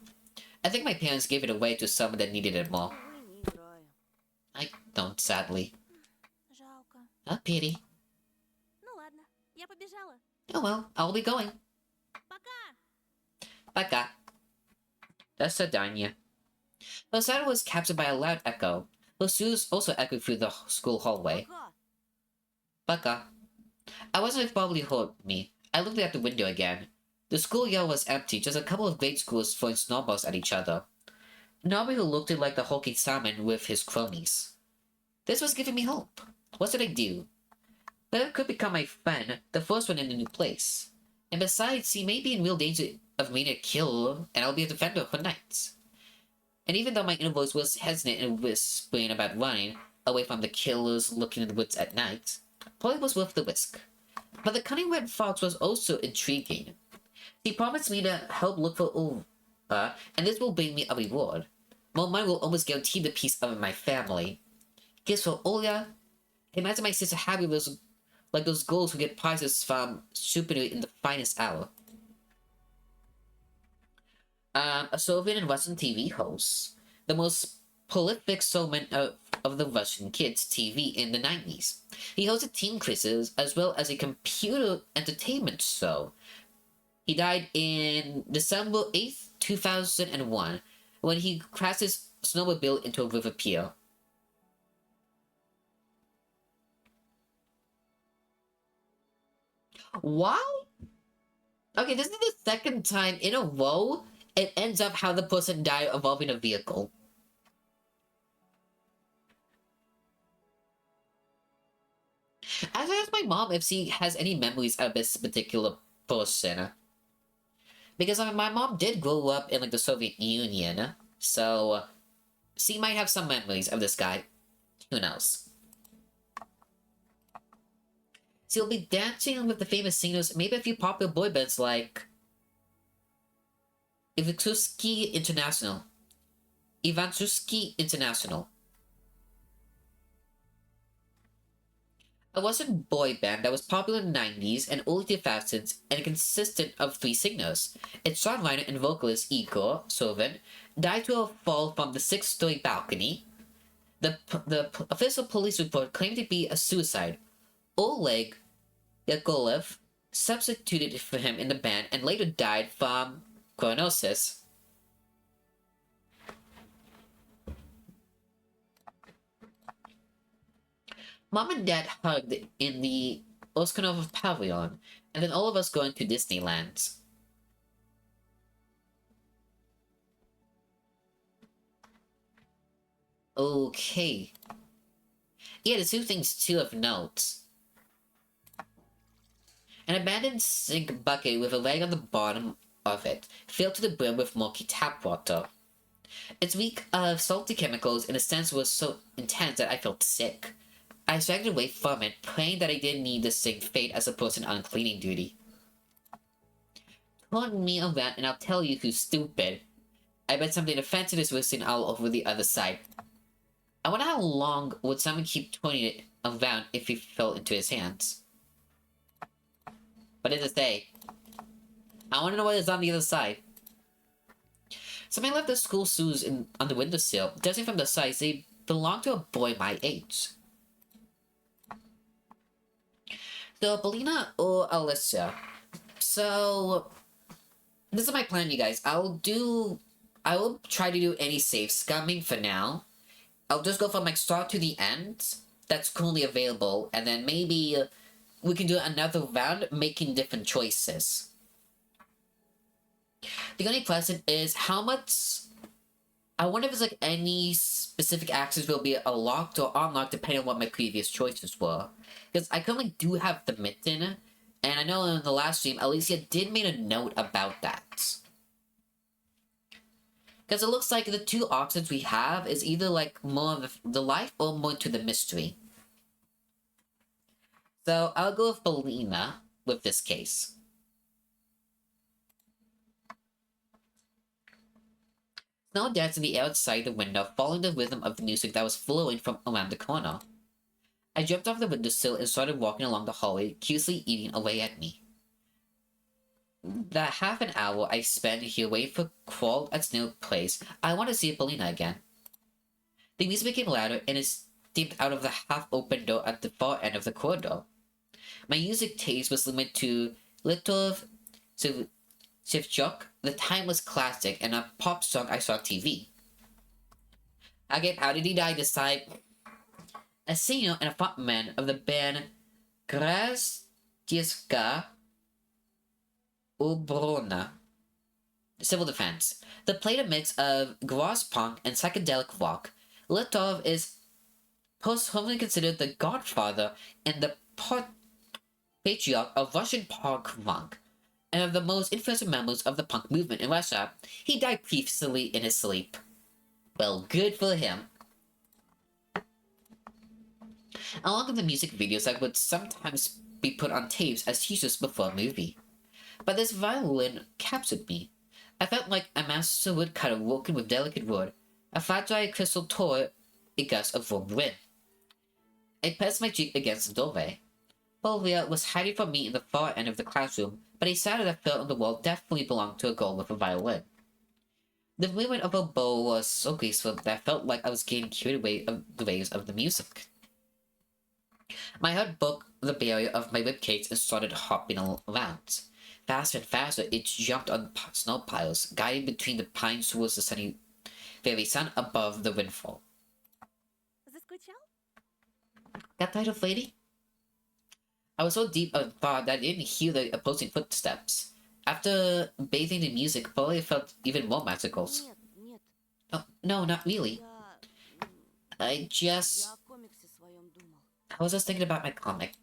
I think my parents gave it away to someone that needed it more. Увы, не играю. I don't, sadly. Жалко. A pity. Ну ладно, я побежала. Oh well, I'll be going. Пока! Baka. That's Sadania. The sound was captured by a loud echo. The shoes also echoed through the school hallway. Пока. Baka. I wasn't if Bobbly heard me. I looked out the window again. The schoolyard was empty, just a couple of grade schoolers throwing snowballs at each other. Nobody who looked like the hulking salmon with his cronies. This was giving me hope. What should I do? Whoever could become my friend, the first one in the new place. And besides, he may be in real danger of being a killer, and I'll be a defender for nights. And even though my inner voice was hesitant and whispering about running away from the killers looking in the woods at night, probably was worth the risk. But the cunning red fox was also intriguing. He promised me to help look for Ulva, and this will bring me a reward. More money will almost guarantee the peace of my family. Gifts for Olya. Imagine my sister Happy was like those girls who get prizes from Super in the finest hour. A Soviet and Russian TV host. The most prolific showman of the Russian kids' TV in the 90s. He hosted teen quizzes as well as a computer entertainment show. He died in December 8th, 2001, when he crashed his snowmobile into a river pier. Why? Okay, this is the second time in a row it ends up how the person died involving a vehicle. I asked my mom if she has any memories of this particular person. Because I mean, my mom did grow up in like the Soviet Union, so she might have some memories of this guy. Who knows? She'll be dancing with the famous singers, maybe a few popular boy bands like Ivanchusky International. A Russian boy band that was popular in the 90s and early 2000s and consisted of 3 singers. Its songwriter and vocalist Igor Sovin died to a fall from the 6th-story balcony. The official police report claimed it to be a suicide. Oleg Yakolev substituted for him in the band and later died from coronosis. Mom and Dad hugged in the Oskanova pavilion, and then all of us going to Disneyland. Okay. Yeah, the 2 things too of note. An abandoned sink bucket with a leg on the bottom of it, filled to the brim with murky tap water. Its reek of salty chemicals in a sense was so intense that I felt sick. I staggered away from it, praying that I didn't need the sink fate as a person on cleaning duty. Turn me around and I'll tell you who's stupid. I bet something offensive is whistling all over the other side. I wonder how long would someone keep turning it around if it fell into his hands. What does it say? I want to know what is on the other side. Somebody left the school shoes on the windowsill. Judging from the size, they belong to a boy my age. So, Belina or Alicia? So, this is my plan, you guys. I will try to do any safe scumming for now. I'll just go from like start to the end that's currently available, and then maybe we can do another round making different choices. The only question is how much. I wonder if there's like any specific access will be locked or unlocked depending on what my previous choices were. Because I currently do have the mitten, and I know in the last stream, Alicia did make a note about that. Because it looks like the two options we have is either like more of the life or more to the mystery. So I'll go with Belina with this case. Snow danced in the air outside the window, following the rhythm of the music that was flowing from around the corner. I jumped off the windowsill and started walking along the hallway, curiously eating away at me. The half an hour I spent here waiting for Crawl at Snail Place, I want to see Belina again. The music became louder and it steamed out of the half-open door at the far end of the corridor. My music taste was limited to Litov, Shevchuk, the timeless classic, and a pop song I saw on TV. Again, how did he die this time? A singer and a frontman of the band Grazdiska Obrona. Civil Defense. They played a mix of gross punk and psychedelic rock. Litov is posthumously considered the godfather and the patriarch of Russian punk rock, and of the most influential members of the punk movement in Russia. He died peacefully in his sleep. Well, good for him. Along with the music videos that would sometimes be put on tapes as teasers before a movie. But this violin captured me. I felt like a master woodcutter working with delicate wood, a fragile crystal tore a gust of warm wind. I pressed my cheek against the doorway. Bolivia was hiding from me in the far end of the classroom, but a shadow that fell on the wall definitely belonged to a girl with a violin. The movement of her bow was so graceful that I felt like I was getting carried away of the waves of the music. My heart broke the barrier of my ribcage and started hopping around. Faster and faster, it jumped on snow piles, guiding between the pines towards the sunny, very sun above the windfall. Заскучал? Got tired of waiting? I was so deep of thought that I didn't hear the approaching footsteps. After bathing in music, probably felt even more magical. Нет, нет. Oh, no, not really. Я I о комиксе своем думал. was just thinking about my comic.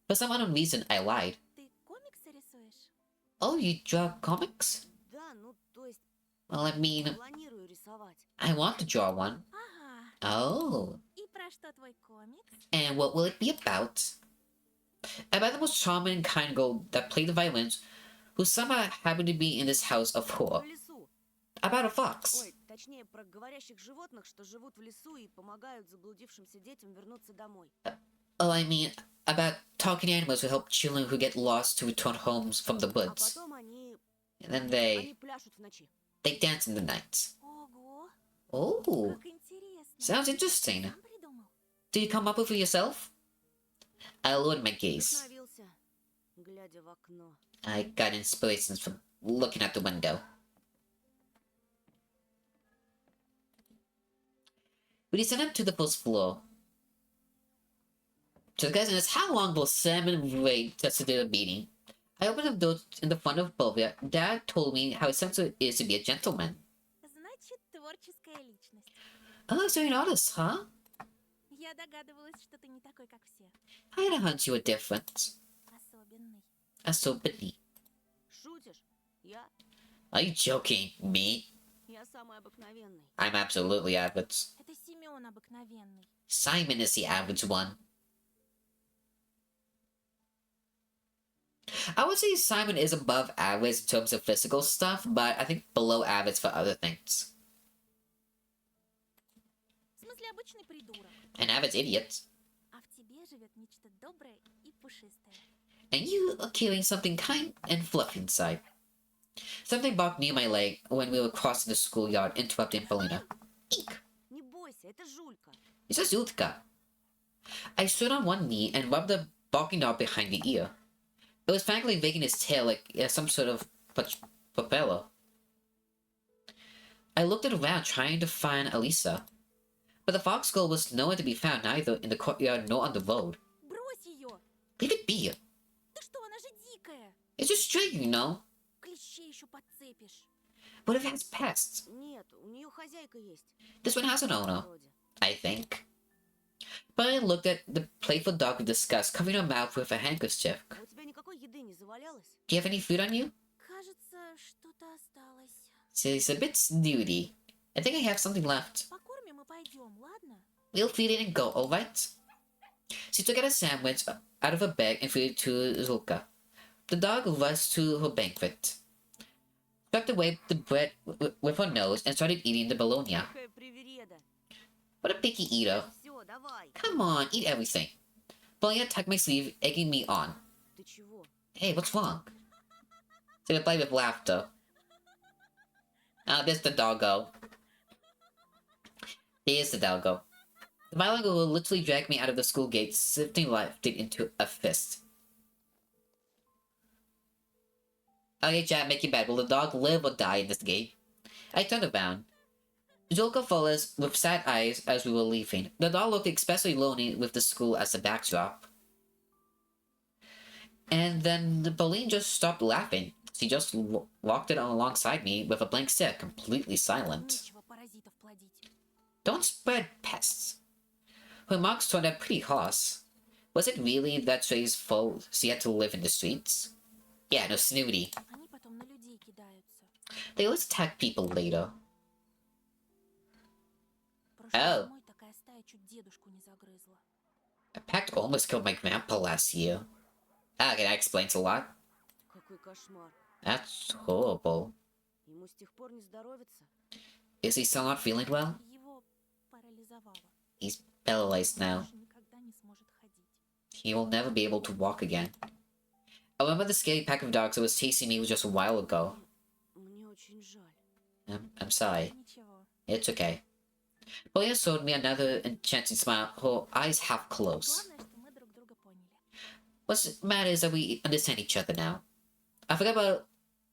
For some unknown reason, I lied. Ты комиксы рисуешь? Oh, you draw comics? Да, ну, то есть Well, I mean, планирую рисовать. I want to draw one. Ага. Oh, И про что твой комикс? and what will it be about? About the most charming and kind girl that played the violins, who somehow happened to be in this house of Про horror. лесу. About a fox. Ой, точнее, про говорящих животных, что живут в лесу и помогают заблудившимся детям вернуться домой. Oh, I mean, about talking animals who help children who get lost to return homes from the А woods. потом они And then they пляшут в ночи. dance in the night. Ого, Oh, как интересно. sounds interesting. Сам придумал? Did you come up with it yourself? I lowered my gaze. Вдохновился, глядя в окно. I got inspirations from looking at the window. We descended to the first floor. So the question is, how long will Salmon wait just to do the meeting? I opened the door in the front of Bolivia. Dad told me how essential it is to be a gentleman. Значит, творческая личность. Oh, so you're an artist, huh? Я догадывалась, что ты не такой, как все. I had a hunch you were different. Особенный. Особенный. Шутишь? Я Are you joking? Me? самый обыкновенный. I'm absolutely average. Это Семен обыкновенный. Simon is the average one. I would say Simon is above average in terms of physical stuff, but I think below average for other things. В смысле, обычный придурок. An average idiot. А в тебе живет нечто доброе и пушистое. And you are carrying something kind and fluffy inside. Something barked near my leg when we were crossing the schoolyard, interrupting Felina. Eek! Не бойся, это Жулька. It's a Zultka. I stood on one knee and rubbed the barking dog behind the ear. It was frankly wagging its tail like some sort of propeller. I looked around trying to find Elisa, but the fox girl was nowhere to be found neither in the courtyard nor on the road. Брось ее! Leave it be. Да что, она же дикая! It's just strange, you know. Клещей еще подцепишь. What if it has pests? Нет, у нее хозяйка есть. This one has an owner, Вроде. I think. But looked at the playful dog with disgust, covering her mouth with a handkerchief. А у тебя никакой еды не завалялось? Do you have any food on you? Кажется, что-то осталось. She's a bit snooty. I think I have something left. Покормим и пойдем, ладно? We'll feed it and go, alright? She took out a sandwich out of her bag and threw it to Zulka. The dog rushed to her banquet, tucked away the bread with her nose, and started eating the bologna. Какая привереда. What a picky eater. Все, давай. Come on, eat everything. Bologna tucked my sleeve, egging me on. Ты чего? Hey, what's wrong? She replied with laughter. Ah, there's the doggo. Here's the doggo. The bilingual will literally drag me out of the school gate, sifting life into a fist. Okay, chat, make your bed. Will the dog live or die in this game? I turned around. Zulka followed us with sad eyes as we were leaving. The dog looked especially lonely with the school as a backdrop. And then Pauline just stopped laughing. She just walked it alongside me with a blank stare, completely silent. Нечего паразитов плодить. Don't spread pests. Her remarks turned out pretty harsh. Was it really that Trey's fault she had to live in the streets? Yeah, no, snooty. Они потом на людей кидаются. They always attack people later. Прошлой Oh. зимой такая стая чуть дедушку не загрызла. A pact almost killed my grandpa last year. Okay, that explains a lot. Какой кошмар. That's horrible. Ему с тех пор не здоровится. Is he still not feeling well? Его парализовало. He's paralyzed now. Больше никогда не сможет ходить. He will never be able to walk again. I remember the scary pack of dogs that was chasing me just a while ago. Мне очень жаль. I'm sorry. Ничего. It's okay. Boya showed me another enchanting smile, her eyes half closed. Главное, что мы друг друга поняли. What's matter is that we understand each other now. I forgot about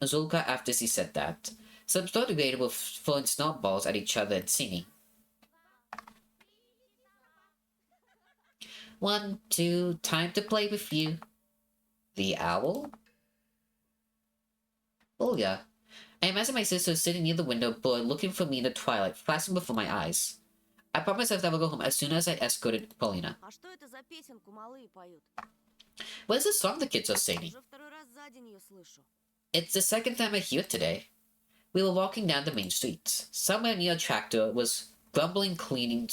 Zulka after she said that. Some started later were throwing snowballs at each other and singing. 1, 2, time to play with you. The owl? Oh yeah. I imagine my sister sitting near the window, bored, looking for me in the twilight, flashing before my eyes. I promised myself that I would go home as soon as I escorted Paulina. А что это за песенку малые поют? What is the song the kids are singing? Уже второй раз за день ее слышу. It's the second time I hear it today. We were walking down the main street. Somewhere near a tractor was grumbling, cleaning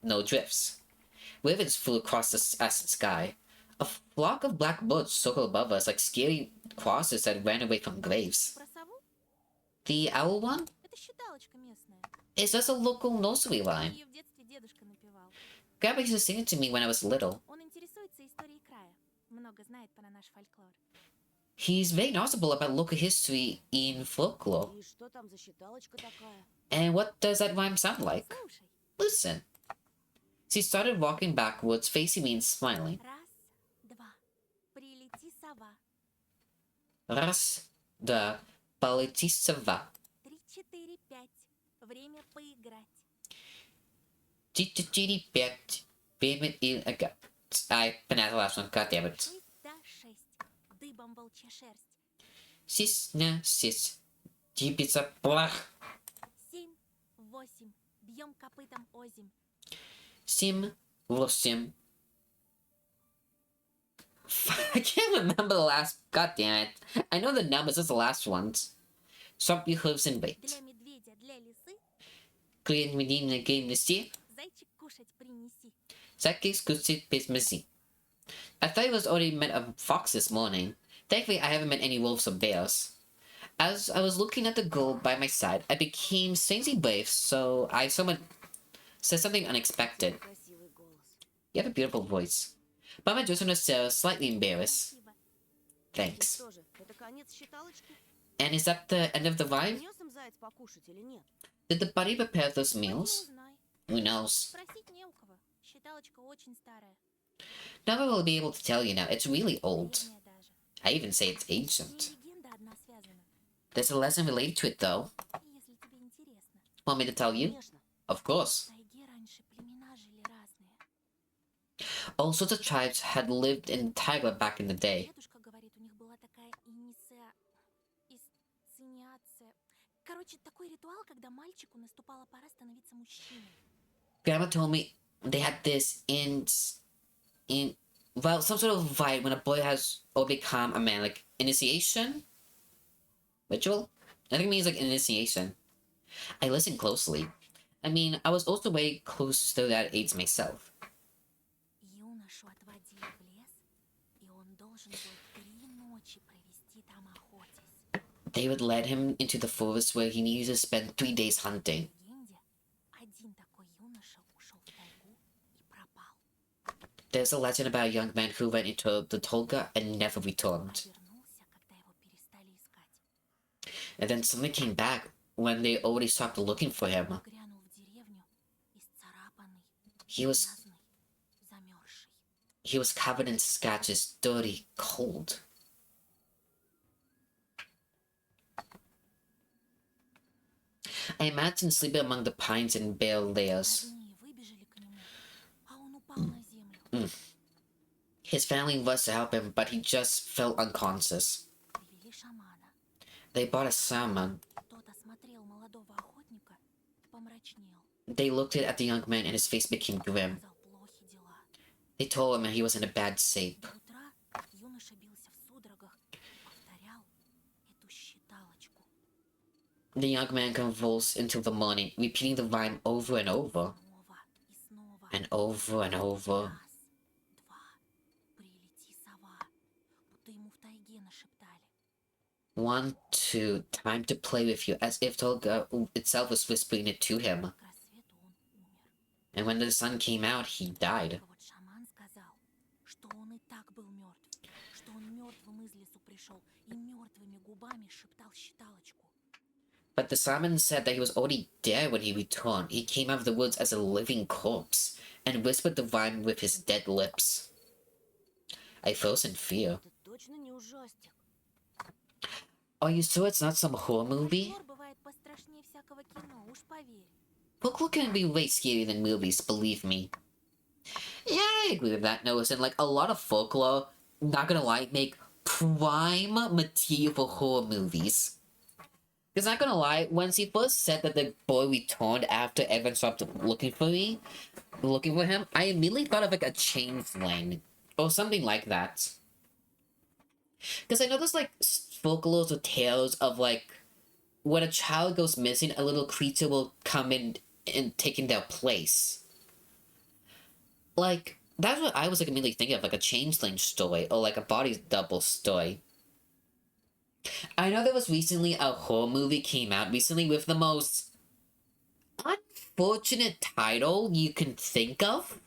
no drifts. Ravens flew across the acid sky. A flock of black birds circled above us like scary crosses that ran away from graves. Про сову? The owl one? Это считалочка местная. It's just a local nursery rhyme. Ее в детстве дедушка напевал. Grandpa used to sing it to me when I was little. Он интересуется историей края. Много знает про наш фольклор. He's very knowledgeable about local history in folklore. И что там за считалочка такая? And what does that rhyme sound like? Слушай. Listen. She started walking backwards, facing me and smiling. Раз, два. Прилети сова. Раз, два, полети сова. 3, 4, 5. Время поиграть. Чичичири пять. Время и ага. I pronounced the last one, god damn it. 6 до 6. Дыбом волчья шерсть. Сис на сис. Типица плах. 7, 8. Бьем копытом озимь. Sim, восемь. I can't remember the last. God damn it. I know the numbers, just the last ones. Swap your hooves and wait. Для медведя, для лисы. Clean within the game this year. Зайчик кушать принеси. Zakis Kutsit Bismasi. I thought it was already met a fox this morning. Thankfully, I haven't met any wolves or bears. As I was looking at the girl by my side, I became strangely brave, so I said something unexpected. Красивый голос. You have a beautiful voice. Mama just on Sarah, slightly embarrassed. Спасибо. И Thanks. что же, это конец считалочки? And is that the end of the vibe? Принес им заяц покушать или нет? Did the buddy prepare those Пойди meals? узнай. Who knows? Спросить не у кого. Считалочка очень старая. Never will be able to tell you now. It's really old. Древняя даже. I even say it's С ней ancient. легенда одна связана. There's a lesson related to it, though. Если тебе интересно. Want me to tell you? Конечно. Of course. В тайге раньше племена жили разные. All sorts of tribes had lived in Taiga back in the day. Дедушка говорит, у них была такая инициация. Короче, такой ритуал, когда мальчику наступала пора становиться мужчиной. Grandma told me they had this in well, some sort of rite when a boy has or become a man, like initiation ritual. I think it means like initiation. I listened closely. I mean, I was also very close to that age myself. Юношу отводили в лес, и он должен был 3 ночи провести там охотясь. They would lead him into the forest where he needed to spend 3 days hunting. В легенде один такой юноша ушел в тайгу и пропал. There's a legend about a young man who went into the Tolga and never returned. Вернулся, когда его перестали искать. And then suddenly came back when they already stopped looking for him. Грянул в деревню, исцарапанный, He was грязный, замерзший. he was covered in scratches, dirty, cold. I imagine sleeping among the pines and bare layers. Родные выбежали к нему, а он упал на землю. His family rushed to help him, but he just fell unconscious. Привели шамана. They brought a salmon. Тот осмотрел молодого охотника и помрачнел. They looked at the young man and his face became grim. Сказал, плохи дела. They told him he was in a bad shape. До утра юноша бился в судорогах и повторял эту считалочку. The young man convulsed until the morning, repeating the rhyme over and over. Снова и снова. And over and over. Раз, два, прилети сова. Будто ему в тайге нашептали. 1, 2, time to play with you, as if Tolga itself was whispering it to him. К рассвету он умер. And when the sun came out, he died. Только вот шаман сказал, что он и так был мертв, что он мертвым из лесу пришел и мертвыми губами шептал считалочку. But the shaman said that he was already dead when he returned. He came out of the woods as a living corpse and whispered the rhyme with his dead lips. I froze in fear. Это точно не ужастик. Are you sure it's not some horror movie? Фольклор бывает пострашнее всякого кино, уж поверь. Folklore can be way scarier than movies, believe me. Yeah, I agree with that, Noah. And like a lot of folklore, not gonna lie, make prime material for horror movies. Because not gonna lie, when she first said that the boy returned after everyone stopped looking for him, I immediately thought of like a changeling or something like that. Because I know there's like folklores or tales of like when a child goes missing, a little creature will come in and taking their place. Like that's what I was like immediately thinking of, like a changeling story or like a body double story. I know there was recently a horror movie came out recently with the most unfortunate title you can think of.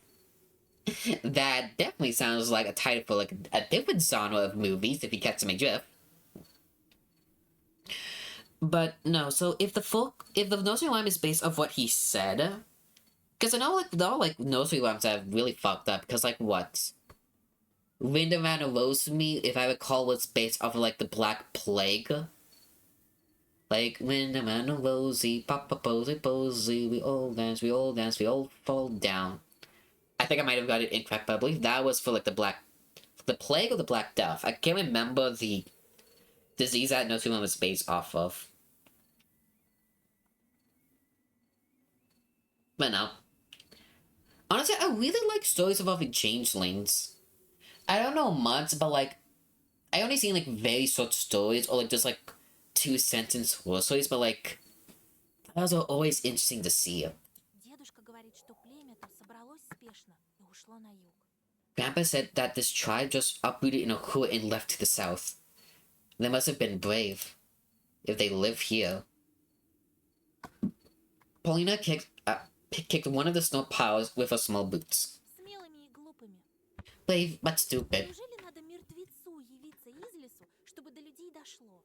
That definitely sounds like a title for like a different genre of movies, if you catch my drift. But no, so if the nursery rhyme is based off what he said, because I know like there are like nursery rhymes that are really fucked up. Because like what? Wind Around a Rose for me, if I recall, was based off of like the Black Plague. Like wind around a rosy, papa posy posy, we all dance, we all dance, we all fall down. I think I might have got it incorrect, but I believe that was for like the plague or the Black Death. I can't remember the disease that nursery rhyme was based off of. But no. Honestly, I really like stories involving changelings. I don't know much, but like, I only seen like very short stories or like just like 2-sentence horror stories, but like, those are always interesting to see. Дедушка говорит, что племя-то собралось спешно и ушло на юг. Grandpa said that this tribe just uprooted in a horde and left to the south. They must have been brave if they live here. Paulina kicked one of the snow piles with her small boots. Смелыми и глупыми. Brave but stupid. Неужели надо мертвецу явиться из лесу, чтобы до людей дошло?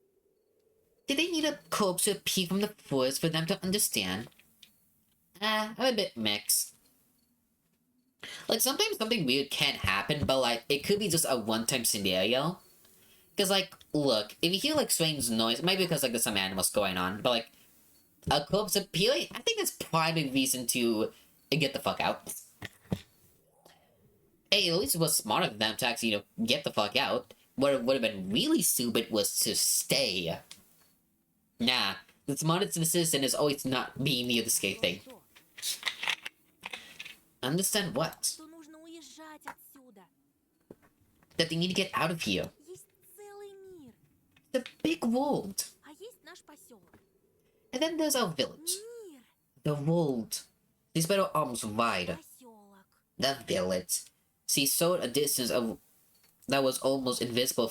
Did they need a corpse to appear from the forest for them to understand? I'm a bit mixed. Like, sometimes something weird can happen, but like, it could be just a one-time scenario. Because, like, look, if you hear like strange noise, it might be because like there's some animals going on, but like, a corpse appearing, I think that's prime reason to get the fuck out. Hey, at least it was smart of them to actually, get the fuck out. What would have been really stupid was to stay. Nah, The smartest decision is always not being near the scary thing. Что? Understand what? Что нужно уезжать отсюда. That they need to get out of here. Есть целый мир. The big world. А есть наш поселок. And then there's our village. Мир. The world. These better arms wide. Поселок. The village. She showed a distance of that was almost invisible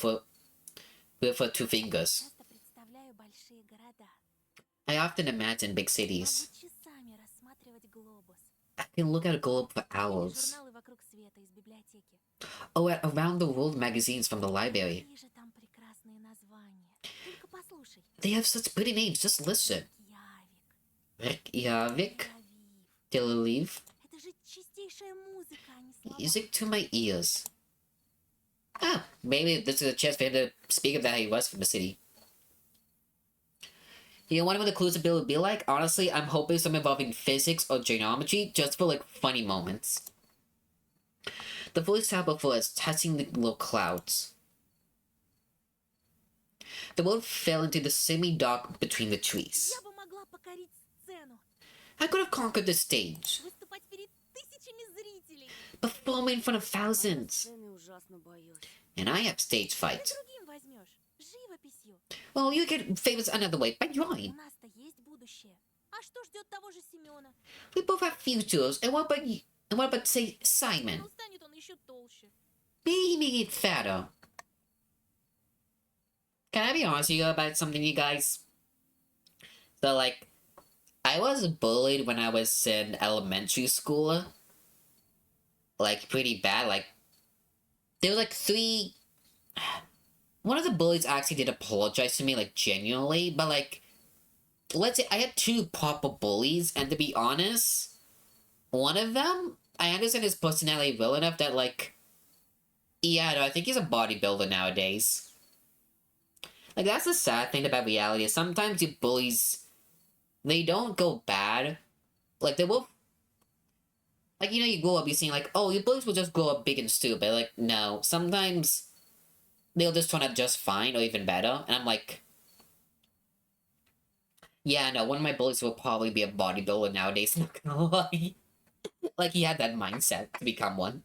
with her 2 fingers. Часто представляю большие города. I often imagine big cities. Могу часами рассматривать глобус. I can look at a globe for Или hours. журналы «Вокруг света» из библиотеки. Oh, at around the world magazines from the library. Какие же там прекрасные названия. Только послушай. They have such pretty names, just listen. Явик. Reykjavik, Тель-Авив. Tel Aviv. Это же чистейшая музыка, а не слова. Music to my ears. Ah, maybe this is a chance for him to speak of that how he was from the city. You wonder what the clues ability would be like? Honestly, I'm hoping some involving physics or geometry, just for like funny moments. The voice sound before us touching the little clouds. The world fell into the semi-dark between the trees. Я бы могла покорить сцену, I could have conquered the stage, выступать перед тысячами зрителей. performing in front of А я thousands, сцены ужасно боюсь. and I have stage Ты fright. другим возьмешь, живописью. Well, you get famous another way, by У drawing. нас-то есть будущее. А что ждет того же Семена? We both have futures, and what about you? And what about, say, Simon? Ну, станет он еще толще. Maybe he may get fatter. Can I be honest with you about something, you guys? So, like, I was bullied when I was in elementary school. Like, pretty bad. Like, there were, like, 3... One of the bullies actually did apologize to me, like, genuinely. But, like, let's say I had 2 proper bullies. And to be honest, one of them, I understand his personality well enough that, like... Yeah, no, I think he's a bodybuilder nowadays. Like, that's the sad thing about reality, is sometimes your bullies, they don't go bad. Like, they will... Like, you know, you grow up, you're seeing, like, oh, your bullies will just grow up big and stupid. Like, no. Sometimes, they'll just turn out just fine, or even better. And I'm like... Yeah, no, one of my bullies will probably be a bodybuilder nowadays, not gonna lie. Like, he had that mindset to become one.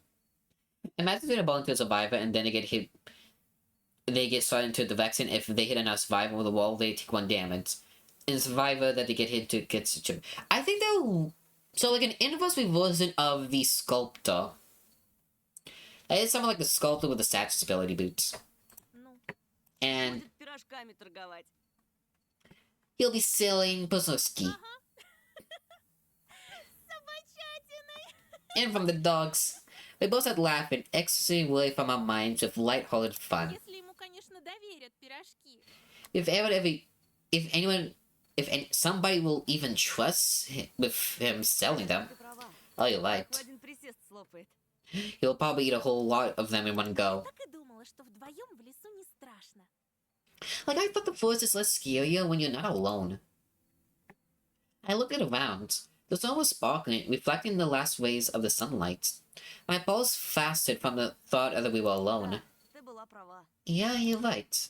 Imagine being a volunteer survivor and then they get hit. They get started into the vaccine. If they hit enough survivor with the wall, they take 1 damage. And the survivor that they get hit to gets a chip. I think they'll. So, like, an inverse version of the sculptor. It's someone like the sculptor with the status ability boots. Ну, And Будет пирожками торговать. he'll be selling personal ski. And from the dogs. We both had laughed and ecstasy away from our minds with light-hearted fun. если ему, конечно, доверят пирожки. If somebody will even trust with him selling them, Ты права. oh, you're right. Такой один присест слопает. He'll probably eat a whole lot of them in one go. Так и думала, что вдвоем в лесу не страшно. Like, I thought the forest is less scarier when you're not alone. I looked around. The sun was sparkling, reflecting the last rays of the sunlight. My pulse fasted from the thought that we were alone. Ты была права. Yeah, you're right.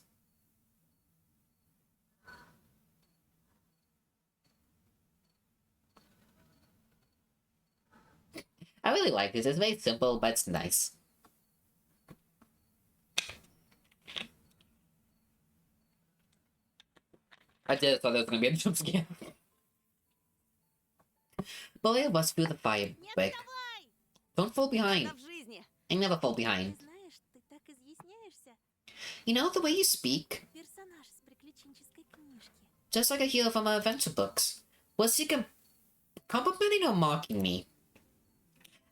I really like this. It's very simple, but it's nice. I just thought there was gonna be a jump scare. Both of us feel the fire Не break. отставай! Don't fall behind. Когда в жизни. I never fall Ты behind. знаешь, ты так изъясняешься. You know the way you speak? Персонаж с приключенческой книжки. Just like a hero from our adventure books. Was he complimenting or mocking me?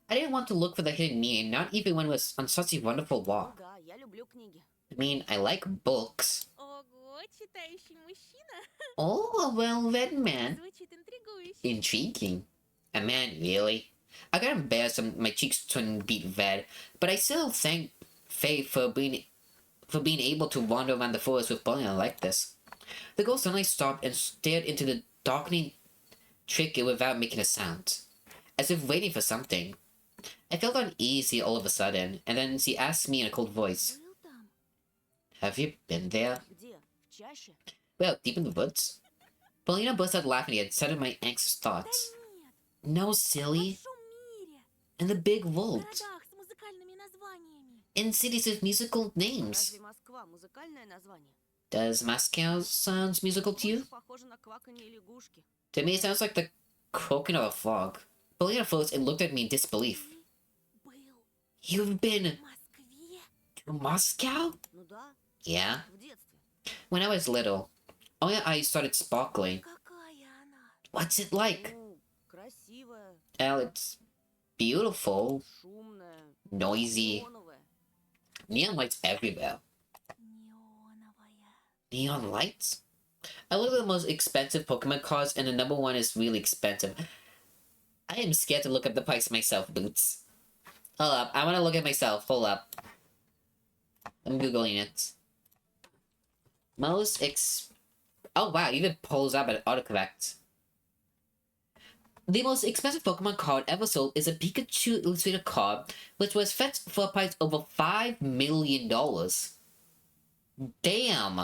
I didn't want to look for the hidden meaning, not even when it was on such a wonderful walk. Ага, я люблю книги. I mean, I like books. Ого, читающий мужчина. Oh, a well-read man. Звучит интригующе. Intriguing. A man, really? I got embarrassed and my cheeks turned beet red, but I still thank Faye for being able to wander around the forest with Bullion like this. The girl suddenly stopped and stared into the darkening thicket without making a sound, as if waiting for something. I felt uneasy all of a sudden, and then she asked me in a cold voice, Был там. "Have you been there?" Где? В чаще? Well, deep in the woods. Paulina burst out laughing again, suddenly my anxious Да thoughts. нет, No, в silly. большом мире, In the big в world. городах с музыкальными названиями. In cities with musical names. Разве Москва музыкальное название? Does Moscow sounds musical to you? Больше похоже на кваканье лягушки. To me, it sounds like the croaking of a frog. Paulina froze and looked at me in disbelief. Ты был You've been в Москве? to Moscow? Ну да, Yeah. в детстве. When I was little, all your eyes started sparkling. Какая она? What's it like? Ну, красивая, Well, it's beautiful, шумная, noisy, неоновая. neon lights everywhere. Неоновая. Neon lights? I look at the most expensive Pokemon cards, and the number one is really expensive. I am scared to look up the price myself, Boots. Hold up, I want to look at myself. Hold up. I'm googling it. Oh wow, it even pulls up at autocorrect. The most expensive Pokemon card ever sold is a Pikachu illustrated card, which was fetched for a price over $5 million. Damn!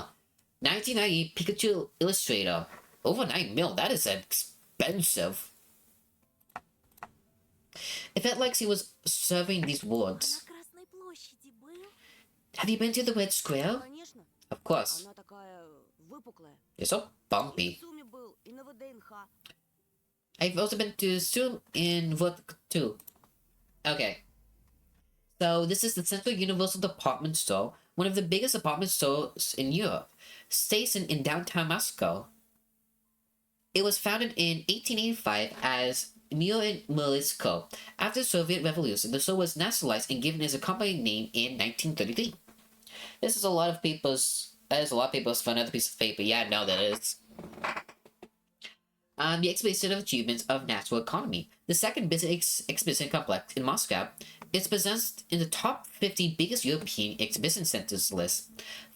1998 Pikachu Illustrator. Over 9 mil, that is expensive. It felt like he was serving these А words. на Красной площади был? Have you been to the Red Square? Конечно, Of course. она такая выпуклая. You're so И bumpy. в ЦУМе был, и на ВДНХ. I've also been to Zoom in Work too. Okay. So this is the Central Universal Department Store, one of the biggest department stores in Europe, stationed in downtown Moscow. It was founded in 1885 as Murmansko. After the Soviet Revolution, the store was nationalized and given its a company name in 1933. This is a lot of people's. That is a lot of people's for another piece of paper. Yeah, I know that is. The Exhibition of Achievements of National Economy, the second business exhibition complex in Moscow, is possessed in the top 50 biggest European exhibition centers list.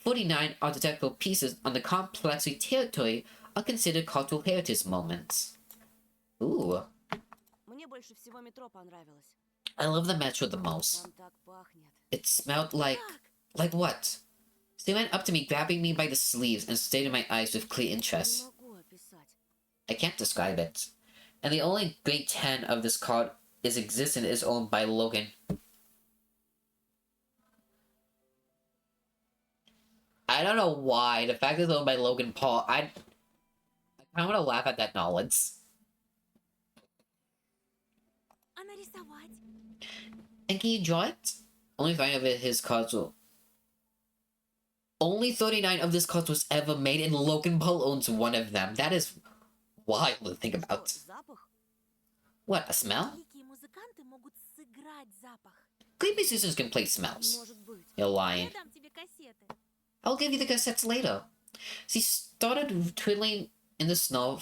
49 architectural pieces on the complex's territory are considered cultural heritage moments. Ooh, Мне больше всего метро понравилось. I love the metro the most. Там так пахнет. It smelled like... Как? Like what? They went up to me, grabbing me by the sleeves, and stared in my eyes with clear Не interest. могу описать. I can't describe it. And the only grade 10 of this card is existent is owned by Logan. I don't know why. The fact that it's owned by Logan Paul, I kind of want to laugh at that knowledge. А нарисовать? And can you draw it? Only 39 of his cards will... Only 39 of this cards was ever made, and Logan Paul owns one of them. That is wild to think Что, about. запах? What, a smell? Великие музыканты могут сыграть запах. Great musicians can play Не smells. может быть. You're lying. Я дам тебе кассеты. I'll give you the cassettes later. She started twiddling in the snow,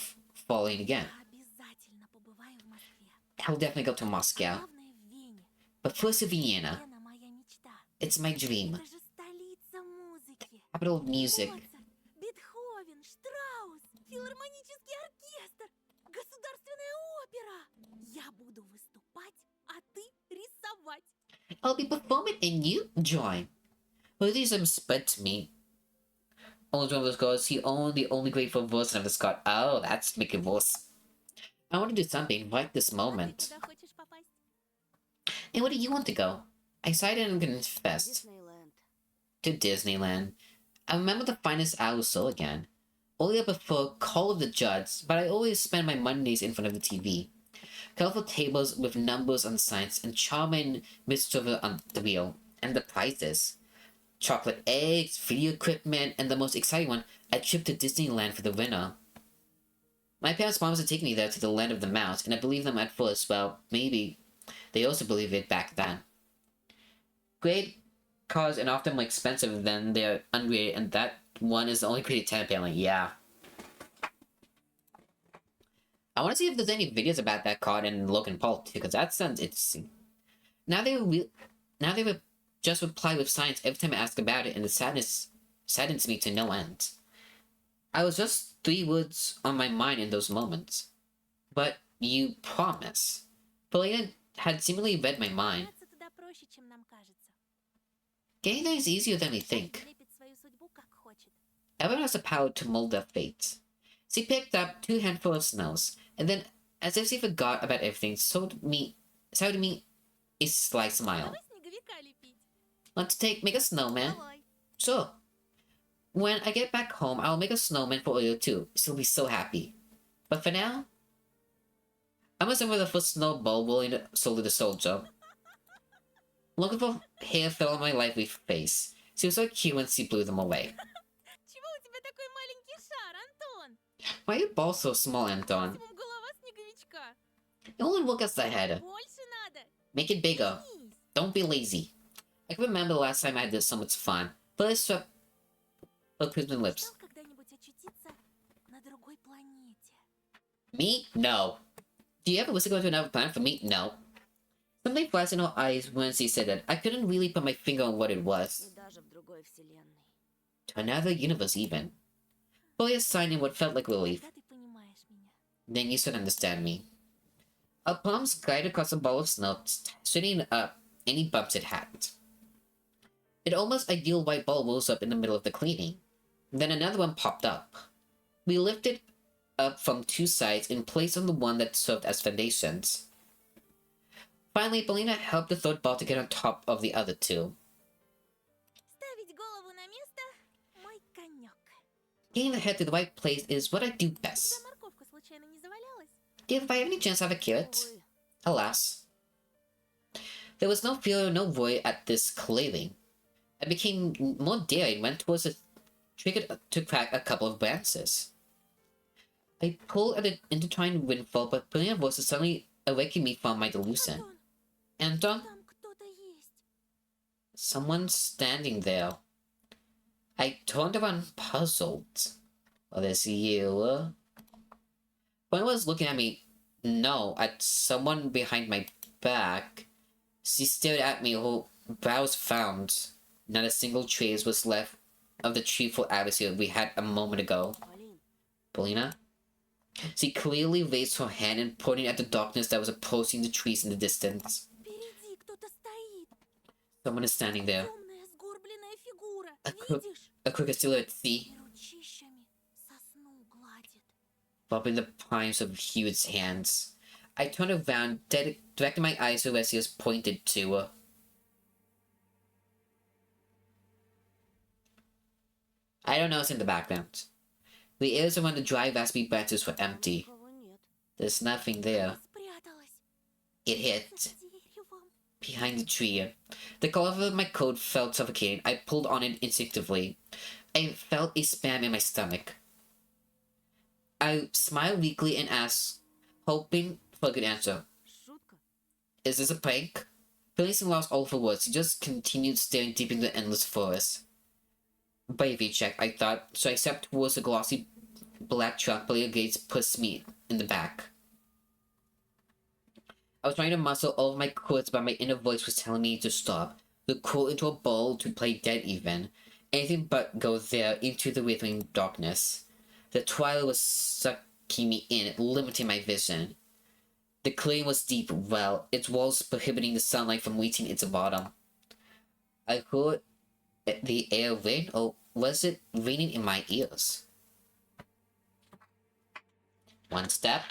falling again. Я обязательно побываю в Москве. I'll definitely go to Moscow. Главное в Вене. But first to Vienna. Вена моя мечта. It's my dream. Это же столица музыки. Capital of music. Моцарт, Бетховен, Штраус, филармонический оркестр, государственная опера. Я буду выступать, а ты рисовать. I'll be performing and you join. Well, these are spread to me. Only one of those girls, he owned the only grateful version of the Scott. Oh, that's making worse. I want to do something right this А ты moment. куда хочешь попасть? And where do you want to go? I decided and confessed. Диснейленд. To Disneyland. I remember the finest hour so again. Only I prefer Call of the Judds, but I always spend my Mondays in front of the TV. Colorful tables with numbers on signs and charming mistover on the wheel. And the prizes. Chocolate eggs, video equipment, and the most exciting one, a trip to Disneyland for the winner. My parents promised to take me there to the land of the mouse, and I believed them at first. Well, maybe they also believed it back then. Great cars and often more expensive than they're ungraded, and that one is the only graded 10 apparently. Yeah. I want to see if there's any videos about that card in Logan Paul too, because that sounds interesting. Now they will just reply with science every time I ask about it, and the saddens me to no end. I was just 3 words on my mind in those moments. But you promise. Polina had seemingly read my mind. Добраться туда проще, чем нам кажется. Getting there is easier than we think. Каждый лепит свою судьбу, как хочет. Everyone has the power to mold their fate. She picked up 2 handfuls of snows, and then, as if she forgot about everything, showed me a sly smile. Давай снеговика лепить. Want to make a snowman? Давай. Sure. When I get back home, I'll make a snowman for Oyo too. She'll be so happy. But for now, I must have the first snowball willing to soldier the soldier. Looking for hair fell on my lively face. She was so cute when she blew them away. Чего у тебя такой маленький шар, Антон? Why are your balls so small, Anton? Максимум голова снеговичка. It only work as the head. Больше надо. Make it bigger. Низ. Don't be lazy. I can remember the last time I did so much fun. But I swept her crimson lips. Мечтал когда-нибудь очутиться на другой планете? Me? No. Do you ever wish to go to another planet? For me? No. Something flashed in her eyes when she said that. I couldn't really put my finger on what it was. И даже в другой вселенной. To another universe, even. Fully a sign in what felt like relief. Когда ты понимаешь меня? Then you should understand me. Our palms glided across a ball of snow, straightening up any bumps it had. An almost ideal white ball rose up in the middle of the cleaning. Then another one popped up. We lifted up from 2 sides and placed on the one that served as foundations. Finally, Belina helped the third ball to get on top of the other 2. Ставить голову на место — мой конек. Getting the head to the right place is what I do У тебя best. морковка случайно не завалялась? If I have any chance to have a carrot, Увы. alas. There was no fear or no worry at this clearing. I became more daring and went towards the trigger to crack a couple of branches. I pulled at the intertwined windfall, but brilliant voices suddenly awakened me from my delusion. Антон, Anton, там кто-то есть. someone's standing there. I turned around puzzled. Was this you? When I was looking at me, no, at someone behind my back, she stared at me, her brows frowned. Not a single trace was left of the cheerful atmosphere we had a moment ago. Полин, Polina? She clearly raised her hand and pointed at the darkness that was approaching the trees in the distance. впереди кто-то стоит. Someone is standing there. Темная сгорбленная фигура. A crook- Видишь? A crooked silhouette, see, И ручищами сосну гладит. rubbing the palms of huge hands. I turned around, directed my eyes to where she was pointed to. I don't know what's in the background. The areas around the dry, raspy branches were empty. Никого нет. There's nothing there. Спряталась. It hit За деревом. behind the tree. The color of my coat felt suffocating. I pulled on it instinctively. I felt a spasm in my stomach. I smiled weakly and asked, hoping for a good answer. Шутка. Is this a prank? Feeling lost all for words, he just continued staring deep into the endless forest. Bravery check, I thought, so I stepped towards the glossy black truck, but the gates pushed me in the back. I was trying to muscle all of my quirks, but my inner voice was telling me to stop, to crawl into a bowl, to play dead even. Anything but go there into the withering darkness. The twilight was sucking me in, limiting my vision. The clearing was deep, well, its walls prohibiting the sunlight from reaching its bottom. I heard the air rain, or was it raining in my ears? One step.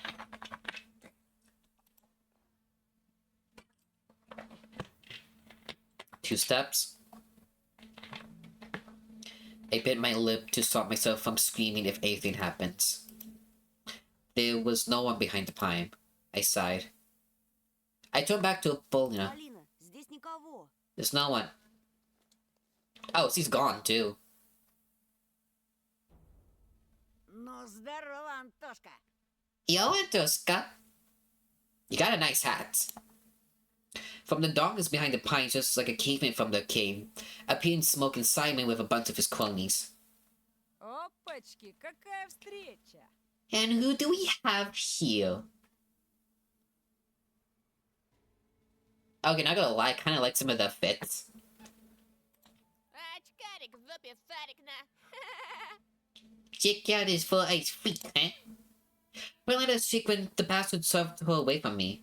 2 steps. I bit my lip to stop myself from screaming if anything happens. There was no one behind the pine. I sighed. I turned back to Polina. Полина, здесь никого. There's no one. Oh, she's gone too. Ну, здорово, Антошка. Yo, Antoska. You got a nice hat. From the darkness behind the pines, just like a caveman from the cave, appeared Smoking Simon with a bunch of his cronies. Опачки, какая встреча. And who do we have here? Okay, not gonna lie, I kinda like some of the fits. Очкарик в жопе шарик на. Check out his 4-eyed feet, huh? When I let us shake when the bastard shoved her away from me.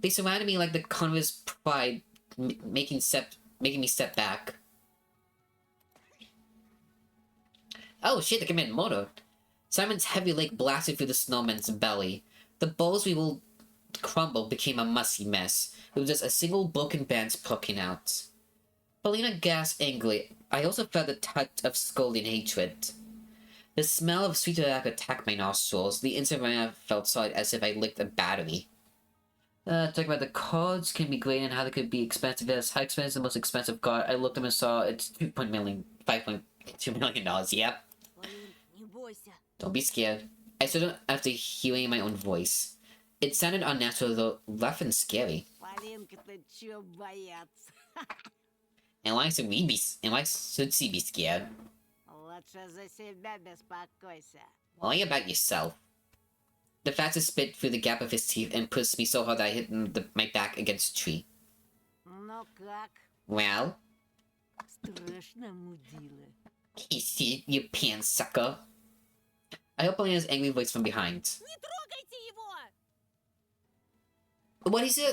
They surrounded me like the converse pride, making me step back. Oh shit, they committed murder. Simon's heavy leg blasted through the snowman's belly. The bowls we will crumble became a musty mess. It was just a single broken band poking out. Paulina gasped angrily. I also felt a touch of scolding hatred. The smell of sweet tobacco attacked my nostrils. The instant my mouth felt solid as if I licked a battery. Talking about the cards can be great and how they could be expensive. Yes, how expensive is the most expensive card? I looked up and saw it's $5.2 million. Yep. Полин, не бойся. Don't be scared. I stood up after hearing my own voice. It sounded unnatural, though rough and scary. Полинка-то чё бояться? And why should she be scared? Лучше за себя беспокойся. Worry about yourself. The fastest spit through the gap of his teeth and pushed me so hard that I hit my back against a tree. Ну как? Well, Страшно мудила. easy, you pan sucker. I heard Polina's angry voice from behind. Не трогайте его!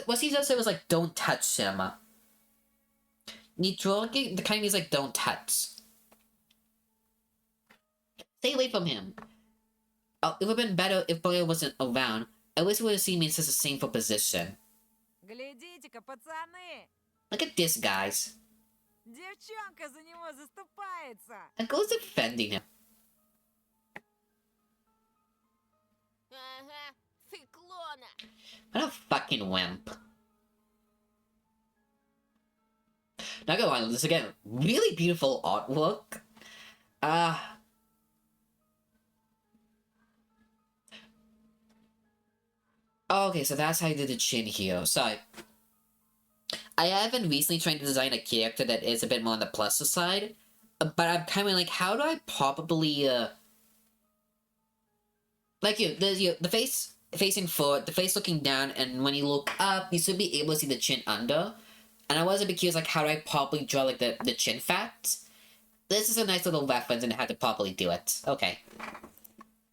What he just said was like, don't touch him. Nitrogi, the kind means like, don't touch. Stay away from him. It would have been better if Polina wasn't around. I wish we would have seen me in such a shameful position. Глядите-ка, пацаны! Look at this, guys. Девчонка за него заступается. And goes defending him. Ага, циклона. What a fucking wimp. Not gonna lie, this again, really beautiful artwork. Okay, so that's how you did the chin here. So, I have been recently trying to design a character that is a bit more on the plus side, but I'm kind of like, how do I probably, like the face facing forward, the face looking down, and when you look up, you should be able to see the chin under. And I was a bit curious, like, how do I properly draw, like, the chin fat? This is a nice little reference and how to properly do it. Okay.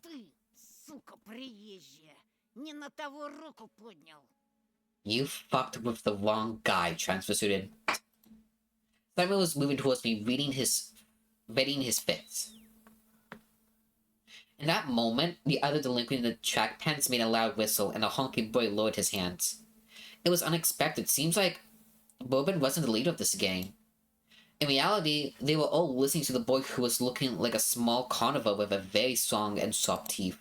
Ты, сука приезжая, не на того руку поднял. You fucked with the wrong guy, transfer student. Simon was moving towards me, reading his fits. In that moment, the other delinquent in the track pants made a loud whistle, and the honking boy lowered his hands. It was unexpected. Seems like Bourbon wasn't the leader of this gang. In reality, they were all listening to the boy who was looking like a small carnivore with a very strong and sharp teeth.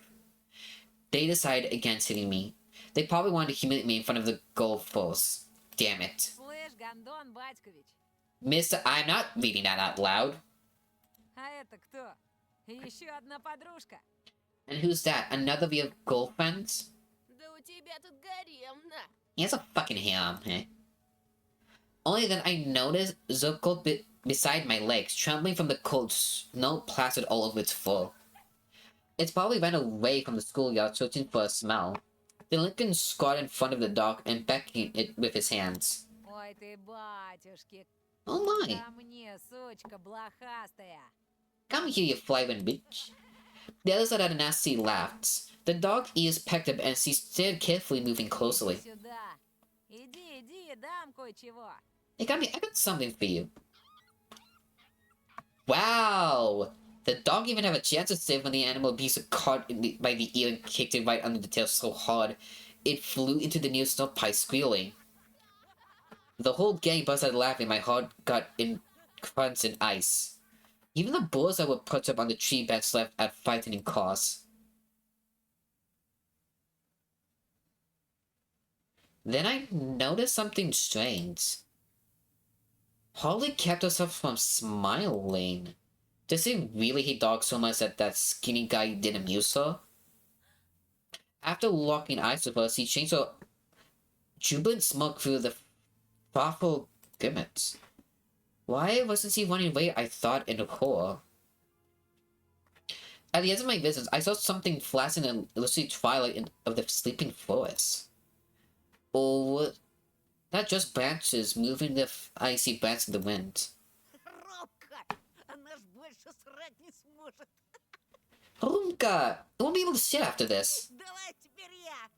They decided against hitting me. They probably wanted to humiliate me in front of the gold force. Damn it. Слышь, Гондон Батькович, Mister, I'm not reading that out loud. а это кто? Еще одна подружка. And who's that? Another of your girlfriends? Да у тебя тут гаремно. He has a fucking harem, eh? Only then I noticed Zirkle beside my legs, trembling from the cold snow plastered all over its fur. It's probably ran away from the schoolyard searching for a smell. The Lincoln squatted in front of the dog and beckoned it with his hands. Ой ты, батюшки, Oh my! ко мне, сучка блохастая. Come here, you flying bitch. The other side of the nasty laughed. The dog ears pecked up and she stared carefully, moving closely. Сюда. Иди, дам кое-чего. Hey, come here, I got something for you. Wow! The dog even had a chance to save when the animal beast was caught by the ear and kicked it right under the tail so hard, it flew into the nearest snow pie squealing. The whole gang burst out laughing, my heart got in crunch and ice. Even the bulls that were perched up on the tree bench left at frightening cost. Then I noticed something strange. Holly kept herself from smiling. Does he really hate dogs so much that that skinny guy didn't amuse her? After locking eyes with her, she changed her jubilant smirk through the thoughtful grimace. Why wasn't she running away? I thought in horror. At the end of my visit, I saw something flashing in the illusory twilight of the sleeping forest. Or not just branches moving the icy branch in the wind. Робка, она ж больше срать не сможет. Rumka! I won't be able to sit after this. Давай теперь я.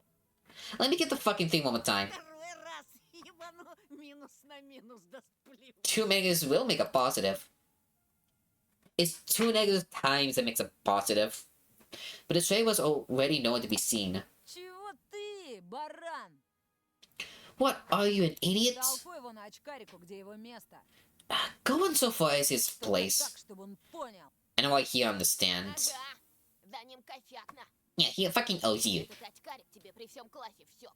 Let me get the fucking thing one more time. Второй раз ебану минус на минус даст плюс. 2 negatives will make a positive. It's 2 negative times that makes a positive. but the tray was already nowhere to be seen. Чего ты, баран? What are you, an idiot? Толкуй его на очкарику, где его место. Go on so far as his Только place. так, чтобы он понял. I know what he understands. За ним кофякна. Yeah, he fucking owes you. Этот очкарик тебе при всем классе всек.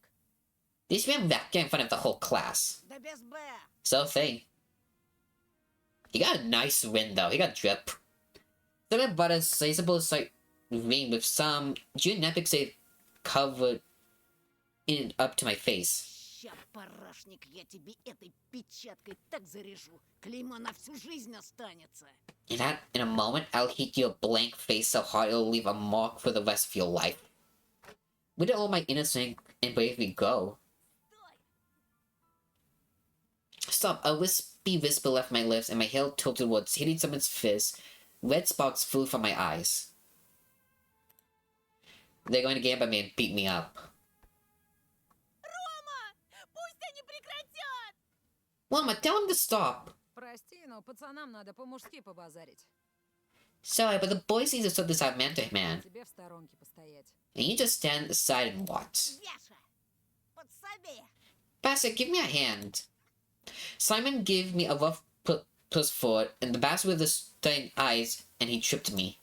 This man back in front of the whole class. Да без Б. So thing. He got a nice win though. He got drip. Something about a sizable sight ring with some genetic say covered in up to my face. Ща, парашник, я тебе этой печаткой так заряжу. Клеймо на всю жизнь останется. In a moment, I'll hit your blank face so hard it'll leave a mark for the rest of your life. Where did all my innocence and bravery go? Stop! A wispy whisper left my lips and my head tilted towards hitting someone's fist. Red sparks flew from my eyes. They're going to get up me and beat me up. Пусть они прекратят! Mama, tell him to stop! Прости, но пацанам надо по-мужски побазарить. Sorry, but the boys need to sort this out man to man. Тебе в сторонке постоять. And you just stand aside and watch. Яша, подсоби. Bastard, give me a hand. Simon gave me a rough push forward, and the bastard with the stained eyes, and he tripped me.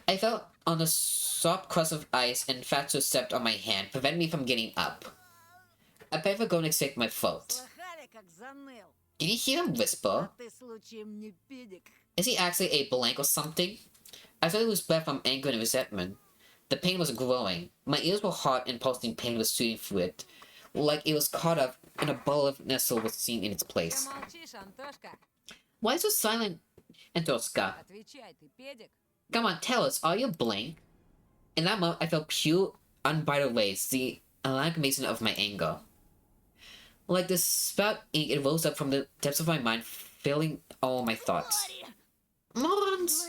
I fell on a soft crust of ice, and Fatso stepped on my hand, preventing me from getting up. I bet we're going to expect my fault. Слыхали, как заныл? Did you hear him whisper? А ты случаем не педик? Is he actually a blank or something? I felt his breath from anger and resentment. The pain was growing. My ears were hot and pulsing pain was shooting through it, like it was caught up in a ball of nestle was seen in its Ты place. молчишь, Антошка? Why so silent, Antoska? Отвечай, ты педик? Come on, tell us, are you blank? In that moment, I felt pure, unbridled rage, the amalgamation of my anger. Like the spout ink, it rose up from the depths of my mind, filling all my thoughts. Morons!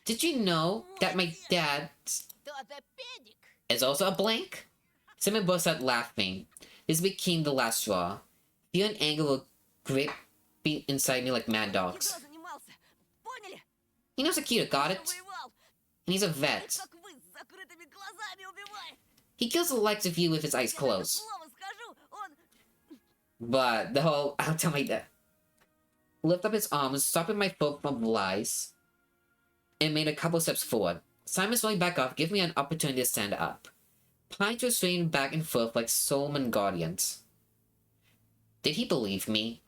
Did you know that my dad Кто-то педик. is also a blank? Simon burst out laughing. This became the last straw. Fear and anger were gripping inside me like mad dogs. Кто занимался? Поняли? He knows Akita got it, Воевал. and he's a vet. Как вы с закрытыми глазами убивали. He kills the likes of you with his eyes Я это closed. слово скажу, он... But the whole I'll tell my dad. Lift up his arms, stopping my foot from lies, and made a couple steps forward. Simon slowing back off, giving me an opportunity to stand up. Pines were swinging back and forth like Solomon guardians. Did he believe me?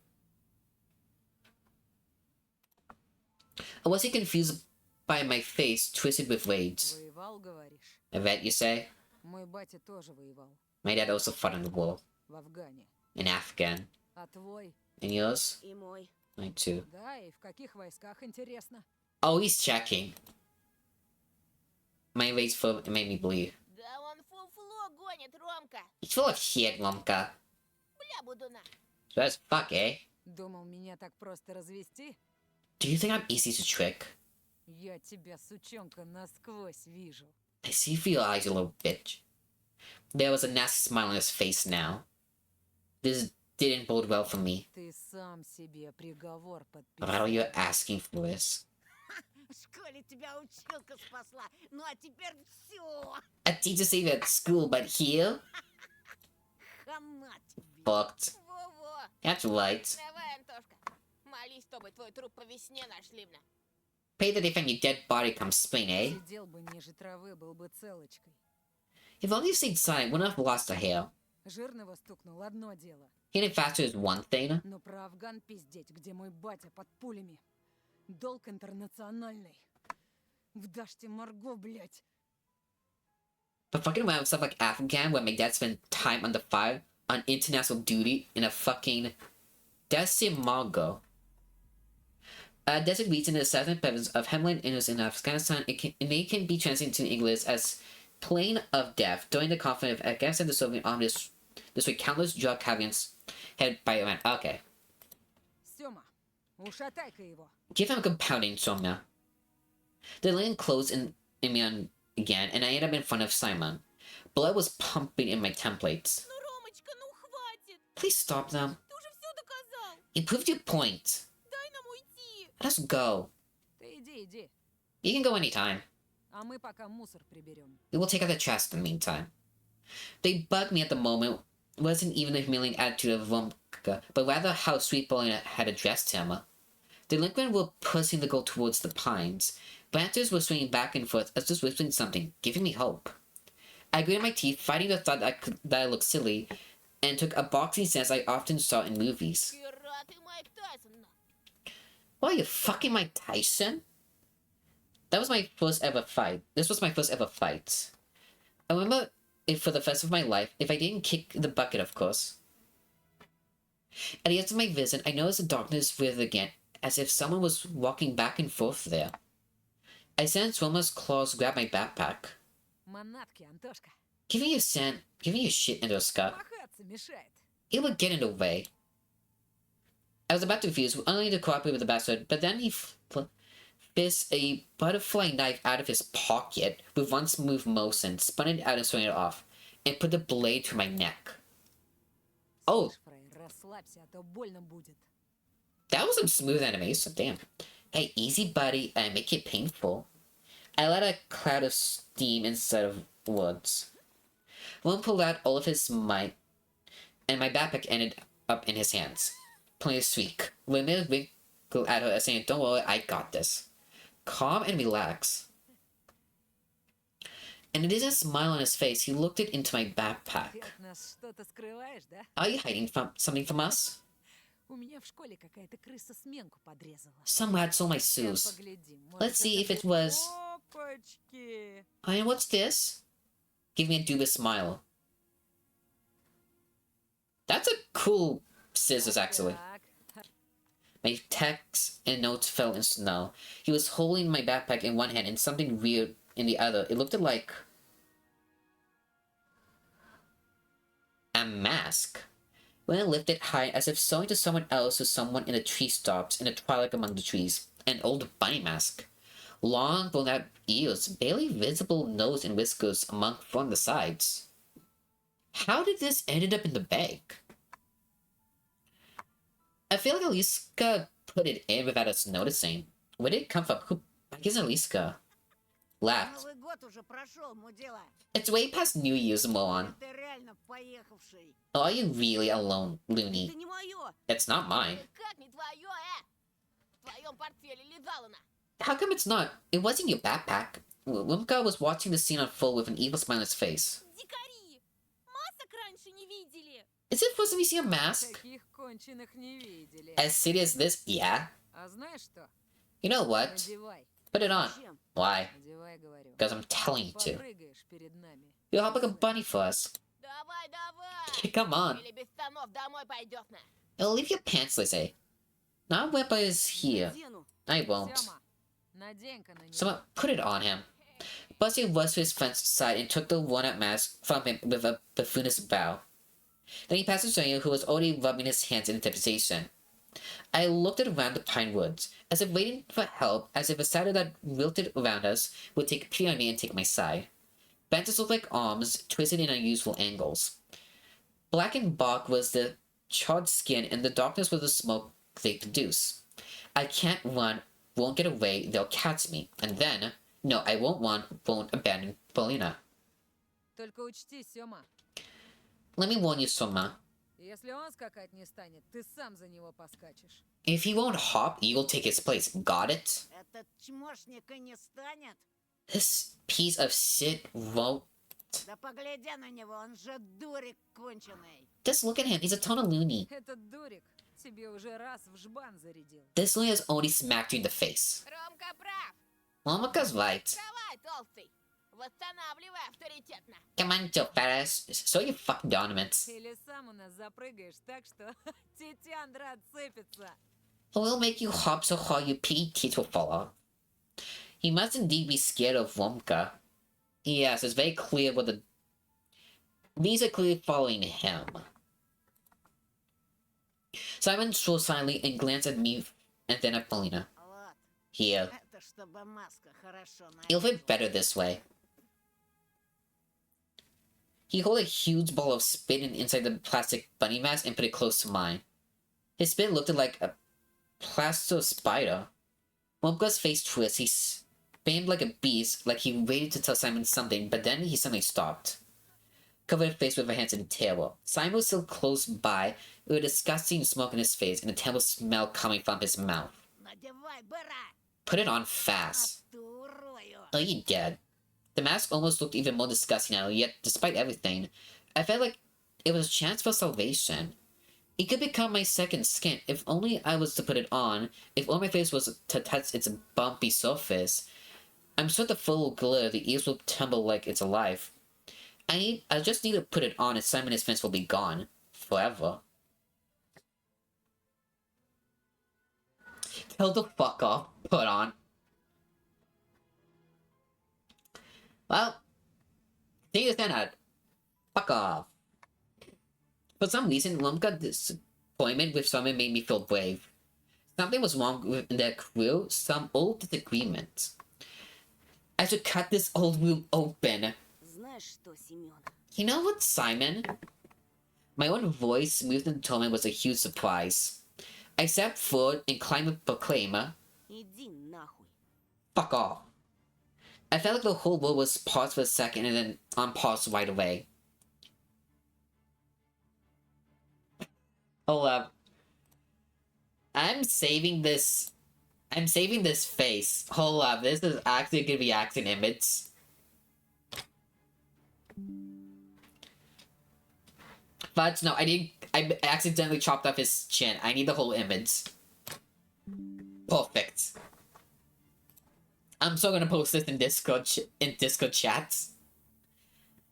Or was he confused by my face twisted with rage? Воевал, говоришь? A vet, you say? Мой батя тоже воевал. My dad also fought in the war. В Афгане. In Afghan. А твой? And yours? И мой. Mine too. Да, и в каких войсках, интересно? Oh, he's checking. My rage for it made me believe. Да он фуфло гонит, Ромка. He's full of shit, Lomka. Бля, будуна. So that's fuck, eh? Думал, меня так просто развести? Do you think I'm easy to trick? Я тебя, сучонка, насквозь вижу. I see through your eyes, you little bitch. There was a nasty smile on his face now. This didn't bode well for me. Ты сам себе приговор But подписал. all you're asking for is В школе тебя училка спасла. Ну а теперь все. a teacher saved at school, but here? Хана тебе. Fucked. Во-во. That's right. Давай, Антошка. Молись, чтобы твой труп по весне нашли, бля. Pay the defend your dead body come spring, eh? Сидел бы ниже травы, был бы целочкой. If only you stayed silent, wouldn't have lost a hair. Жирного стукнул, одно дело. Hitting faster is one thing, Но про Афган пиздеть, где мой батя под пулями. Долг интернациональный. В Даште Марго, блядь. but fucking around with stuff like Afghan, where my dad spent time under fire on international duty in a fucking Desi Margo. A desert region in the southern province of Hemland in Afghanistan, it can be translated into English as Plain of Death. During the conflict of Afghanistan, the Soviet army destroyed countless drug caravans headed by Iran. Okay. Сёма, ушатай-ка его. Give him a compounding, Somna. The lane closed in me on again, and I ended up in front of Simon. Blood was pumping in my templates. Ну, Ромочка, ну хватит. Please stop them. Ты уже все доказал. You proved your point. Дай нам уйти. Let us go. Ты иди, иди. You can go anytime. А мы пока мусор приберем. We will take out the trash in the meantime. They bugged me at the moment. It wasn't even the humiliating attitude of Wonka, but rather how sweet Paulina had addressed him. The delinquent were pushing the girl towards the pines. Planters were swinging back and forth as if whispering something, giving me hope. I gritted my teeth, fighting the thought that I looked silly, and took a boxing stance I often saw in movies. Пираты Майк Тайсон. What, are you fucking Mike Tyson? That was my first ever fight. This was my first ever fight. I remember it for the rest of my life, if I didn't kick the bucket, of course. At the end of my visit, I noticed the darkness withered again, as if someone was walking back and forth there. I sensed Roma's claws grab my backpack. Манатки, Антошка. Giving you shit into a scuff. Махаться мешает. It would get in the way. I was about to refuse, only to cooperate with the bastard, but then he fished a butterfly knife out of his pocket with one smooth motion, spun it out and swung it off, and put the blade to my neck. Oh, Слышь, Фрей, расслабься, а то больно будет. that was some smooth animation, damn. Hey, easy buddy, I make it painful. I let a cloud of steam instead of words. One pulled out all of his might, and my backpack ended up in his hands. Playing a squeak. Lynette wiggled at her, saying, "Don't worry, I got this." Calm and relax. And it isn't a smile on his face, he looked it into my backpack. Ты от нас что-то скрываешь, да? Are you hiding something from us? У меня в школе какая-то крыса сменку подрезала. Some rat stole my Сейчас shoes. поглядим. Может, Let's see if это it was... Опачки! And what's this? Give me a dubious smile. That's a cool scissors, actually. Так, My texts and notes fell in snow. He was holding my backpack in one hand and something weird in the other. It looked like a mask. When I lifted high, as if sewing to someone else, to someone in the tree tops in the twilight among the trees. An old bunny mask. Long, blown-out ears, barely visible nose and whiskers from the sides. How did this ended up in the bag? I feel like Aliska put it in without us noticing. Where did it come from? Who? I guess Aliska laughed. Новый год уже прошел, мудила. It's way past New Year's, moron. Ты реально поехавший. Oh, are you really alone, loony? Это не мое. It's not mine. Как не твое, В твоем портфеле лежала она. How come it's not? It wasn't your backpack. Wimka was watching the scene unfold with an evil smile on his face. Дикари! Масок раньше не видели. Is it supposed to be see a mask? таких конченых не видели. As silly as this? Yeah. А знаешь что? You know what? Надевай. Put it on. Зачем? Why? Надевай, говорю. Because I'm telling you to. Попрыгаешь перед нами. You'll hop like a bunny for us. Давай, давай. Come on. Или без штанов домой пойдет на. You'll leave your pants, Lizzie. Now Wimpa is here. Дену. I won't. Сёма, надень-ка на него. Someone put it on him. Bussy rushed to his friend's side and took the worn-out mask from him with a buffoonish bow. Then he passed to Sonia, who was already rubbing his hands in anticipation. I looked around the pine woods, as if waiting for help, as if a shadow that wilted around us would take pity on me and take my side. Branches looked like arms, twisted in unusual angles. Blackened bark was the charred skin, and the darkness was the smoke they produce. I can't run, won't get away, they'll catch me. And then, no, I won't run, won't abandon Paulina. Только учти, Сёма, Let me warn you, Soma. если он скакать не станет, ты сам за него поскачешь. If he won't hop, you will take his place. Got it? Этот чмошник и не станет. This piece of shit won't. Да погляди на него, он же дурик конченый. Just look at him. He's a ton of loony. Этот дурик тебе уже раз в жбан зарядил. This loony has already smacked you in the face. Ромка прав. Mama's right. Давай, толстый. Восстанавливай авторитетно. Come on, Joe Ferris. Show your fucking dominance. Или сам у нас запрыгаешь так, что тетяндра отцепится. We'll make you hop so hard your pea teeth will fall off. He must indeed be scared of Wonka. Yes, it's very clear what the... These are clearly following him. Simon swore silently and glanced at me and then at Paulina. Вот. Here. Это чтобы маска хорошо It'll fit надела. better this way. He held a huge ball of spit inside the plastic bunny mask and put it close to mine. His spit looked like a plaster spider. Wonka's face twisted. famed like a beast, like he waited to tell Simon something, but then he suddenly stopped. Covered his face with her hands in terror. Simon was still close by, with a disgusting smoke in his face and a terrible smell coming from his mouth. Надевай, брат, Put it on fast. а то урою. Are you dead? The mask almost looked even more disgusting now, yet despite everything, I felt like it was a chance for salvation. It could become my second skin if only I was to put it on, if all my face was to touch its bumpy surface. I'm sure the full glitter, the ears will tremble like it's alive. I just need to put it on and Simon and his friends will be gone. Forever. Tell the fuck off. Put on. Well, take your stand out. Fuck off. For some reason, Lumka's disappointment with Simon made me feel brave. Something was wrong with their crew, some old disagreement. I should cut this old room open. Знаешь что, Семен? You know what, Simon? My own voice, smooth and determined, was a huge surprise. I stepped forward and climbed with Proclaimer. Иди нахуй. Fuck off. I felt like the whole world was paused for a second and then unpaused right away. Hold up. I'm saving this face. Hold up, this is actually gonna be acting image. But no, I accidentally chopped off his chin. I need the whole image. Perfect. I'm still gonna post this in Discord chats.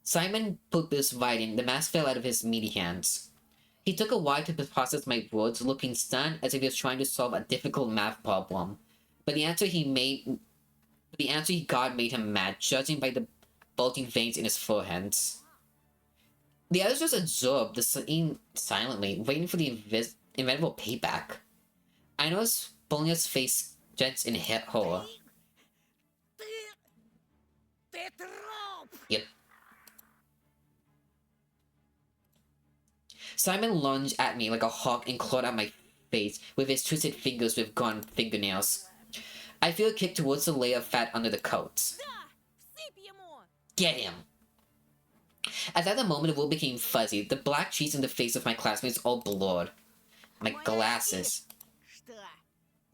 Simon put this writing. The mask fell out of his meaty hands. He took a while to process my words, looking stunned as if he was trying to solve a difficult math problem. But the answer he got made him mad, judging by the bulging veins in his forehead. The others just absorbed the scene silently, waiting for the inevitable payback. I noticed Polina's face jets in horror. Ты труп! Yep. Simon lunged at me like a hawk and clawed at my face with his twisted fingers with gaunt fingernails. I feel a kick towards the layer of fat under the coat. Да, всыпь ему! Get him! At that moment, the world became fuzzy. The black cheeks in the face of my classmates all blurred. My glasses. Что?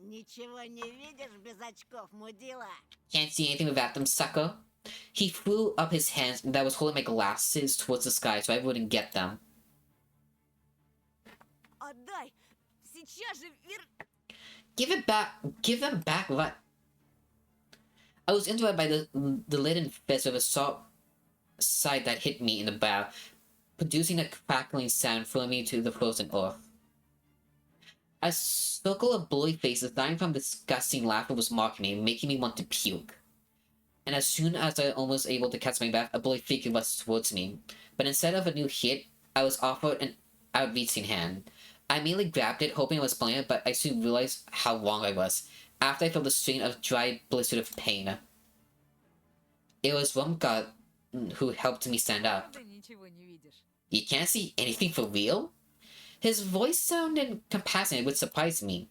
Ничего не видишь без очков, мудила? Can't see anything without them, sucker. He threw up his hands that was holding my glasses towards the sky so I wouldn't get them. Отдай! Сейчас же Give it back. Give them back what? I was interrupted by the leaden fist of a soft side that hit me in the bow, producing a crackling sound throwing me to the frozen earth. A circle of bloody faces dying from disgusting laughter was marking me, making me want to puke. And as soon as I was almost able to catch my breath, a bloody figure rushed towards me. But instead of a new hit, I was offered an outreaching hand. I immediately grabbed it, hoping it was Polina, but I soon realized how wrong I was, after I felt the strain of dry blizzard of pain. It was Rumka who helped me stand up. Да ничего не видишь. You can't see anything for real? His voice sounded compassionate, which surprised me.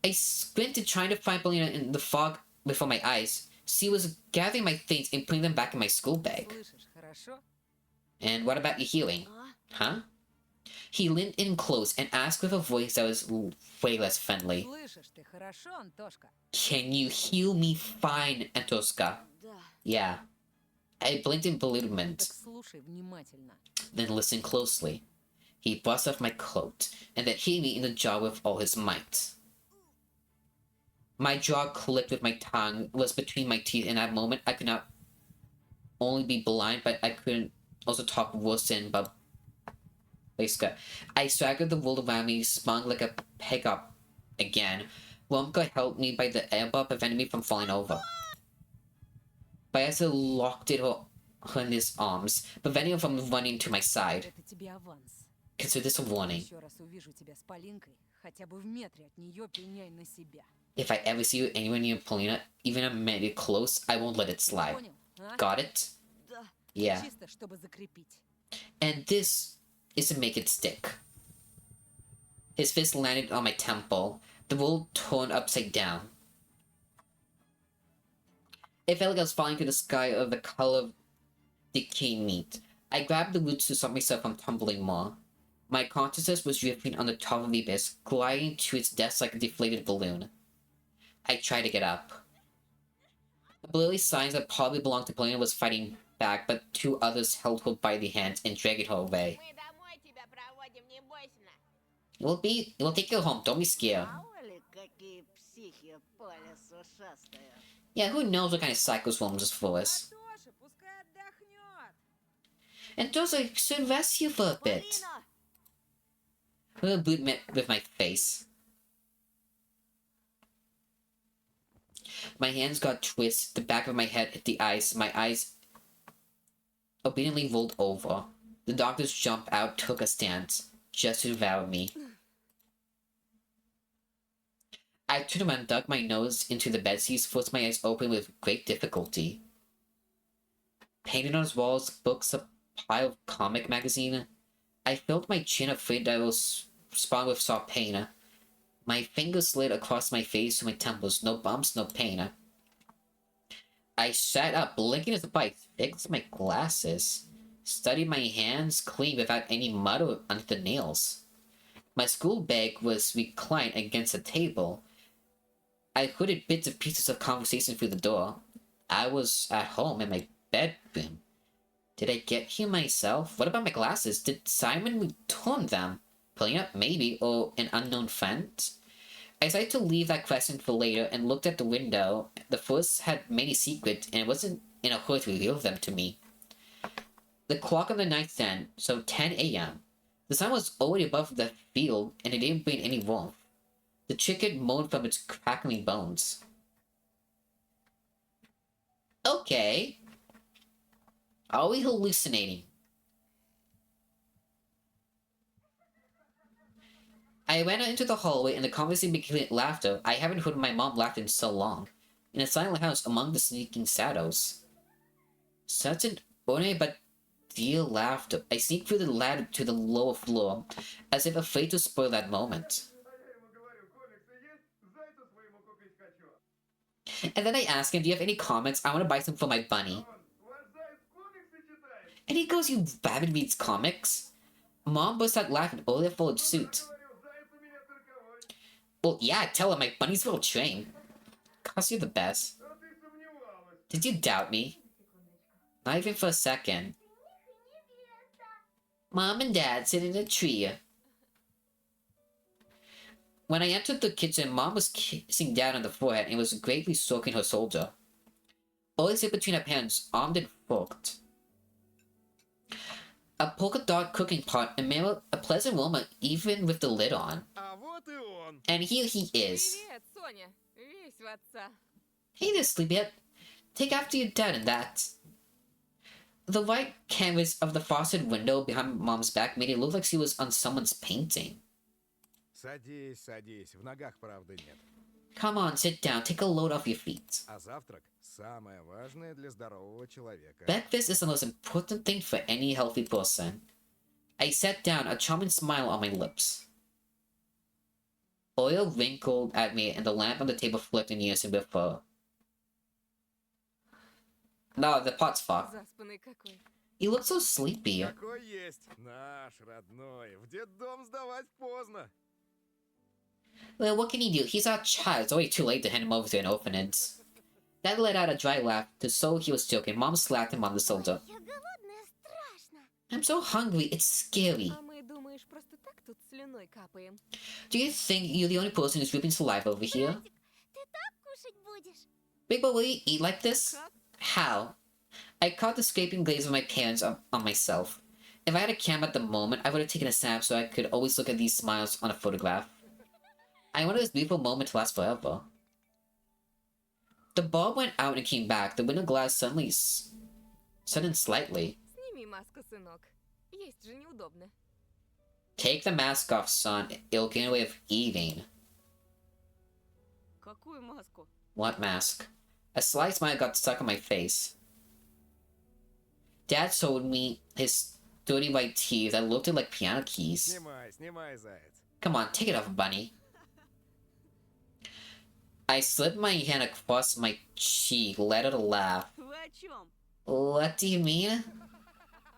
I squinted, trying to find Polina in the fog before my eyes. She was gathering my things and putting them back in my school bag. Слышишь, хорошо? And what about your healing? А? Huh? He leaned in close and asked with a voice that was way less friendly. Слышишь ты хорошо, Антошка? Can you heal me fine, Antoska? Да. Yeah. I blinked in bewilderment, Так слушай внимательно. then listened closely. He brushed off my coat, and then hit me in the jaw with all his might. My jaw clicked with my tongue, was between my teeth. In that moment, I could not only be blind, but I couldn't also talk worse than Basically, I staggered the world around me, spun like a peg up again. Rumka held me by the elbow, preventing me from falling over. Bayasa locked her in his arms, preventing her from running to my side. Это тебе аванс. Consider this a warning. Еще раз увижу тебя с Полинкой, хотя бы в метре от нее пеняй на себя. If I ever see you anywhere near Polina, even a minute close, I won't let it slide. Понял? А? Got it? Да. Yeah. Чисто, чтобы закрепить. And this is to make it stick. His fist landed on my temple, the world turned upside down. It felt like I was falling through the sky of the color of decaying meat. I grabbed the roots to stop myself from tumbling more. My consciousness was drifting on the top of the abyss, gliding to its depths like a deflated balloon. I tried to get up. The blurry signs that probably belonged to Polina was fighting back, but two others held her by the hands and dragged her away. Мы домой тебя проводим, не бойся. It will take you home, don't be scared. Мало ли, какие психи по лесу шастают. Yeah, who knows what kind of cycles roams this forest. Антоша, пускай отдохнет. And those should rest you for a bit. Полина! Her boot met with my face. My hands got twisted, the back of my head hit the ice, my eyes obediently rolled over. The doctors jumped out, took a stance, just to devour me. I turned around, dug my nose into the bedseats, forced my eyes open with great difficulty. Painted on his walls, books, a pile of comic magazine. I felt my chin, afraid that I was spawned with soft pain. My fingers slid across my face to my temples, no bumps, no pain. I sat up, blinking as a bite, fixed my glasses, studied my hands clean without any mud under the nails. My school bag was reclined against the table. I heard bits and pieces of conversation through the door. I was at home in my bedroom. Did I get here myself? What about my glasses? Did Simon return them? Polina, maybe, or an unknown friend? I decided to leave that question for later and looked at the window. The forest had many secrets, and it wasn't in a hurry to reveal them to me. The clock on the nightstand, so 10 a.m. The sun was already above the field, and it didn't bring any warmth. The chicken moaned from its crackling bones. Okay. Are we hallucinating? I went out into the hallway and the conversation became laughter. I haven't heard my mom laugh in so long. In a silent house among the sneaking shadows. Such an ordinary but dear laughter. I sneaked through the ladder to the lower floor, as if afraid to spoil that moment. And then I asked him, do you have any comics? I want to buy some for my bunny. And he goes, you rabbit reads comics? Mom burst out laughing, earlier followed suit. Well, yeah, tell him my bunny's well trained. Cause you're the best. Did you doubt me? Not even for a second. Mom and Dad sit in a tree. When I entered the kitchen, Mom was kissing Dad on the forehead and was gravely stroking her shoulder. Always in between her hands, armed and forked. A polka dot cooking pot emitted a pleasant aroma even with the lid on. And here he is. Привет, Соня. Весь в отца. Hey there, sleepyhead. Take after your dad and that. The white canvas of the frosted window behind Mom's back made it look like she was on someone's painting. Садись, садись. В ногах правды нет. Come on, sit down, take a load off your feet. А завтрак самое важное для здорового человека. Breakfast is the most important thing for any healthy person. I sat down, a charming smile on my lips. Oil wrinkled at me and the lamp on the table flicked in unison with her. No, the pot's fucked. Заспанный какой. You look so sleepy. Какой есть наш родной. В детдом сдавать поздно. Well, what can he do? He's our child. It's already too late to hand him over to an orphanage. Dad let out a dry laugh to show he was joking. Mom slapped him on the shoulder. Я голодная, страшно. I'm so hungry, it's scary. А мы, думаешь, просто так тут слюной капаем? Do you think you're the only person who's dripping saliva over here? Ты так кушать будешь? Big boy, will you eat like this? Как? How? I caught the scraping glaze of my parents on myself. If I had a camera at the moment, I would have taken a snap so I could always look at these smiles on a photograph. I wanted this beautiful moment to last forever. The bulb went out and came back. The window glass suddenly suddened slightly. Сними маску, сынок. Есть же неудобно. Take the mask off, son. It'll get in the way of eating. Какую маску? What mask? A slight smile got stuck on my face. Dad showed me his dirty white teeth that looked like piano keys. Снимай, снимай, заяц. Come on, take it off, bunny. I slipped my hand across my cheek, let out a laugh. Вы о чем? What do you mean?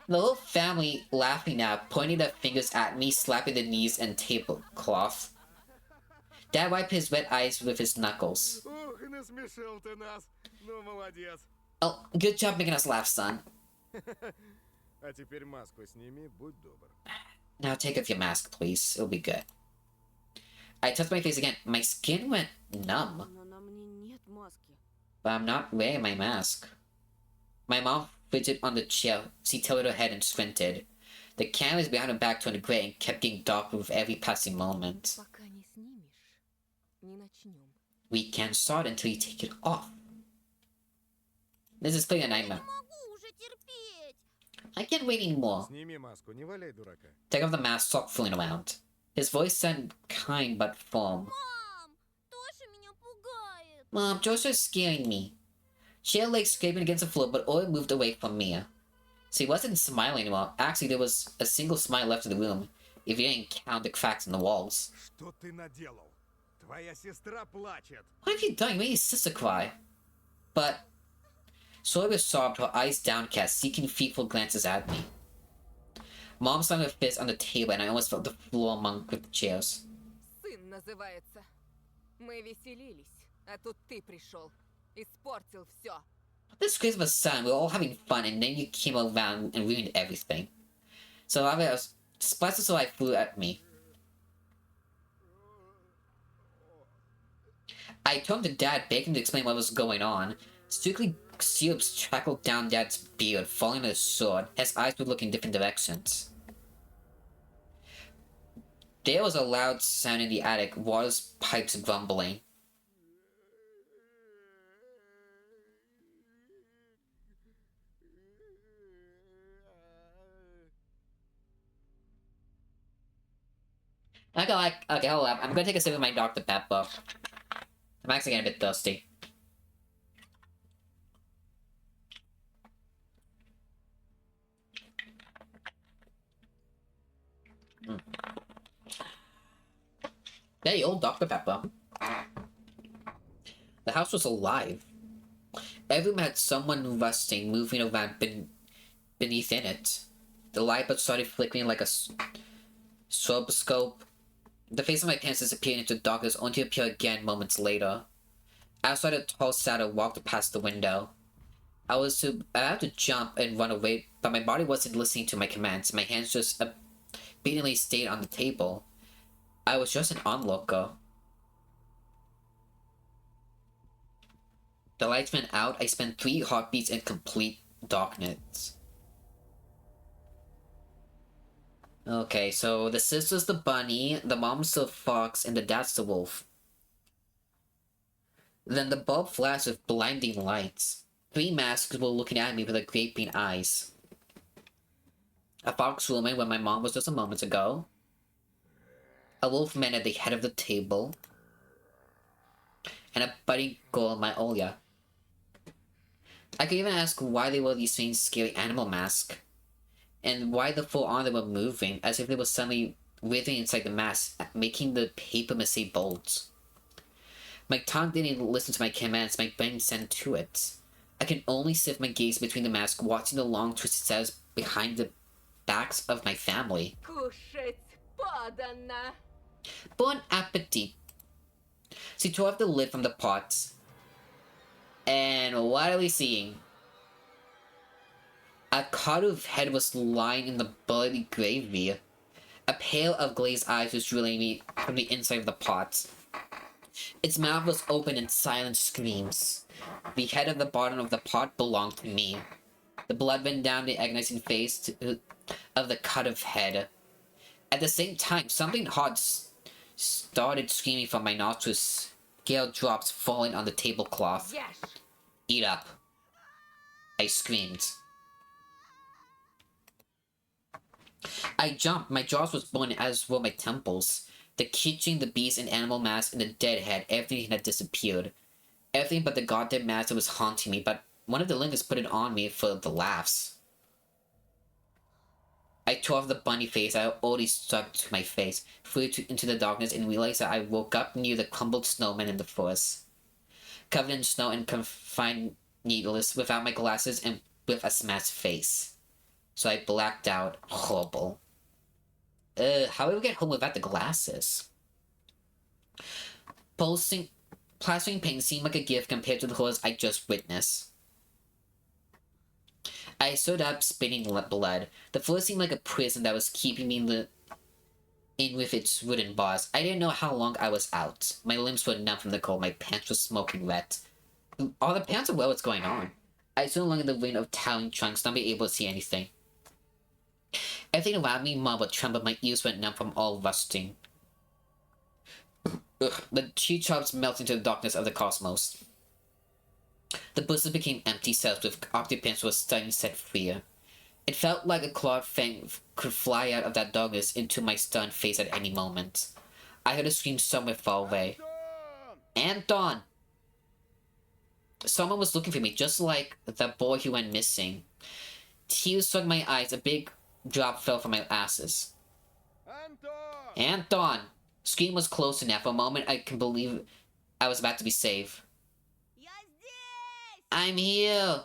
The whole family laughing now, pointing their fingers at me, slapping their knees and tablecloth. Dad wiped his wet eyes with his knuckles. Ух, насмешил ты нас. Ну, молодец. Oh, good job making us laugh, son. А теперь маску сними, будь добр. Now take off your mask, please. It'll be good. I touched my face again. My skin went numb, Но на мне нет маски. but I'm not wearing my mask. My mom fidgeted on the chair. She tilted her head and squinted. The canvas behind her back turned gray and kept getting darker with every passing moment. Пока не снимешь, не начнем. We can't start until you take it off. This is clearly a nightmare. Могу уже терпеть. I can't wait anymore. Сними маску, не валяй дурака. Take off the mask, stop fooling around. His voice sounded kind but firm. Мам, Тоша меня пугает. Mom, Joseph's scaring me. She had legs scraping against the floor, but Owen moved away from me. She wasn't smiling anymore. Actually, there was a single smile left in the room, if you didn't count the cracks in the walls. Что ты наделал? Твоя сестра плачет. What have you done? You made your sister cry. But Sawyer sobbed, her eyes downcast, seeking fearful glances at me. Mom slammed her fist on the table, and I almost felt the floor among the chairs. Сын называется. Мы веселились, а тут ты пришел. Испортил все. This crazy of a son, we were all having fun, and then you came around and ruined everything. So I was, despite the I flew at me. I turned to Dad, begging to explain what was going on. Strictly Seals trackled down Dad's beard, falling on his sword. His eyes would look in different directions. There was a loud sound in the attic, water's pipes grumbling. Okay, hold up. I'm gonna take a sip of my Dr. Pepper. I'm actually getting a bit thirsty. Hey, old Dr. Pepper. The house was alive. Every room had someone resting, moving around beneath in it. The light bulb started flickering like a stroboscope. The face of my parents disappeared into darkness, only to appear again moments later. Outside, a tall shadow walked past the window. I had to jump and run away, but my body wasn't listening to my commands. My hands just obediently stayed on the table. I was just an onlooker. The lights went out. I spent 3 heartbeats in complete darkness. Okay, so the sister's the bunny, the mom's the fox, and the dad's the wolf. Then the bulb flashed with blinding lights. 3 masks were looking at me with their gaping eyes. A fox woman where my mom was just a moment ago. A wolf man at the head of the table. And a budding girl in my Olya. I could even ask why they wore these strange scary animal masks. And why the full arm they were moving, as if they were suddenly writhing inside the mask, making the paper mache bolts. My tongue didn't listen to my commands, my brain sent to it. I can only shift my gaze between the masks, watching the long twisted shadows behind the backs of my family. Кушать подано. Bon appetit. She tore off the lid from the pot. And what are we seeing? A carved head was lying in the bloody gravy. A pair of glazed eyes was drilling me from the inside of the pot. Its mouth was open in silent screams. The head at the bottom of the pot belonged to me. The blood ran down the agonizing face of the cut of head. At the same time, something hot started screaming from my nostrils. Scale drops falling on the tablecloth. Ешь. Eat up. I screamed. I jumped. My jaws was burning, as were my temples. The kitchen, the beast, and animal mask, and the dead head, everything had disappeared. Everything but the goddamn mask that was haunting me, but one of the lingers put it on me for the laughs. I tore off the bunny face I already stuck to my face, flew into the darkness, and realized that I woke up near the crumbled snowman in the forest. covered in snow and confined needles, without my glasses, and with a smashed face. So I blacked out. Horrible. How did we get home without the glasses? Plastering paint seemed like a gift compared to the horrors I just witnessed. I stood up, spitting blood. The floor seemed like a prison that was keeping me in with its wooden bars. I didn't know how long I was out. My limbs were numb from the cold. My pants were smoking wet. Are the pants aware what's going on? I stood along in the wind of towering trunks, not being able to see anything. Everything around me mumbled, trembled. My ears went numb from all rusting. Ugh. The treetops melted into the darkness of the cosmos. The bushes became empty cells with occupants were starting to set free. It felt like a clawed fang could fly out of that darkness into my stunned face at any moment. I heard a scream somewhere far away. Anton! Someone was looking for me, just like the boy who went missing. Tears struck my eyes. A big drop fell from my asses. Anton! Scream was close enough. For a moment, I can believe I was about to be saved. I'm here!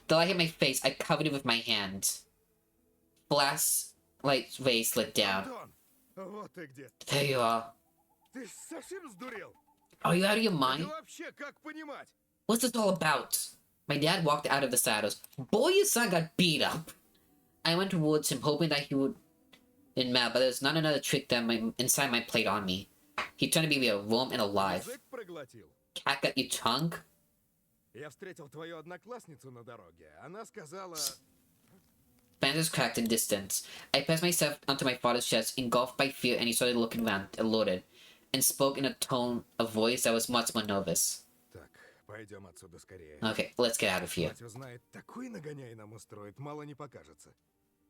The light hit my face. I covered it with my hand. Light rays slid down. Антон, вот ты где. There you are. Ты совсем сдурел? Are you out of your Это mind? вообще как понимать? What's this all about? My dad walked out of the saddles. Boy, your son got beat up. I went towards him, hoping that he would mad, but there's not another trick that inside my plate on me. He turned to be a warm and alive. Язык проглотил. Cat got your tongue? Я встретил твою одноклассницу на дороге. Она сказала... Bandages cracked in distance. I pressed myself onto my father's chest, engulfed by fear, and he started looking around, alerted, and spoke in a tone of voice that was much more nervous. Так, пойдем отсюда скорее. Okay, let's get out of here. Мать узнает, такой нагоняй нам устроит, мало не покажется.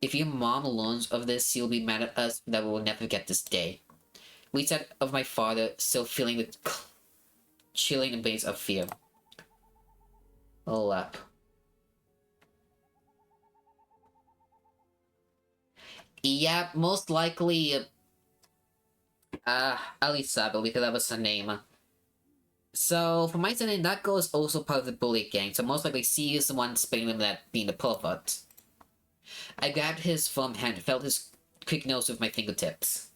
If your mom learns of this, she'll be mad at us that we will never forget this day. We said of my father, still feeling the chilling embrace of fear. All up. Yeah, most likely, Alisa, but because that was her name. So, for my understanding, that girl is also part of the bully gang, so most likely she is the one spitting them that being the pervert. I grabbed his firm hand, felt his quick nose with my fingertips.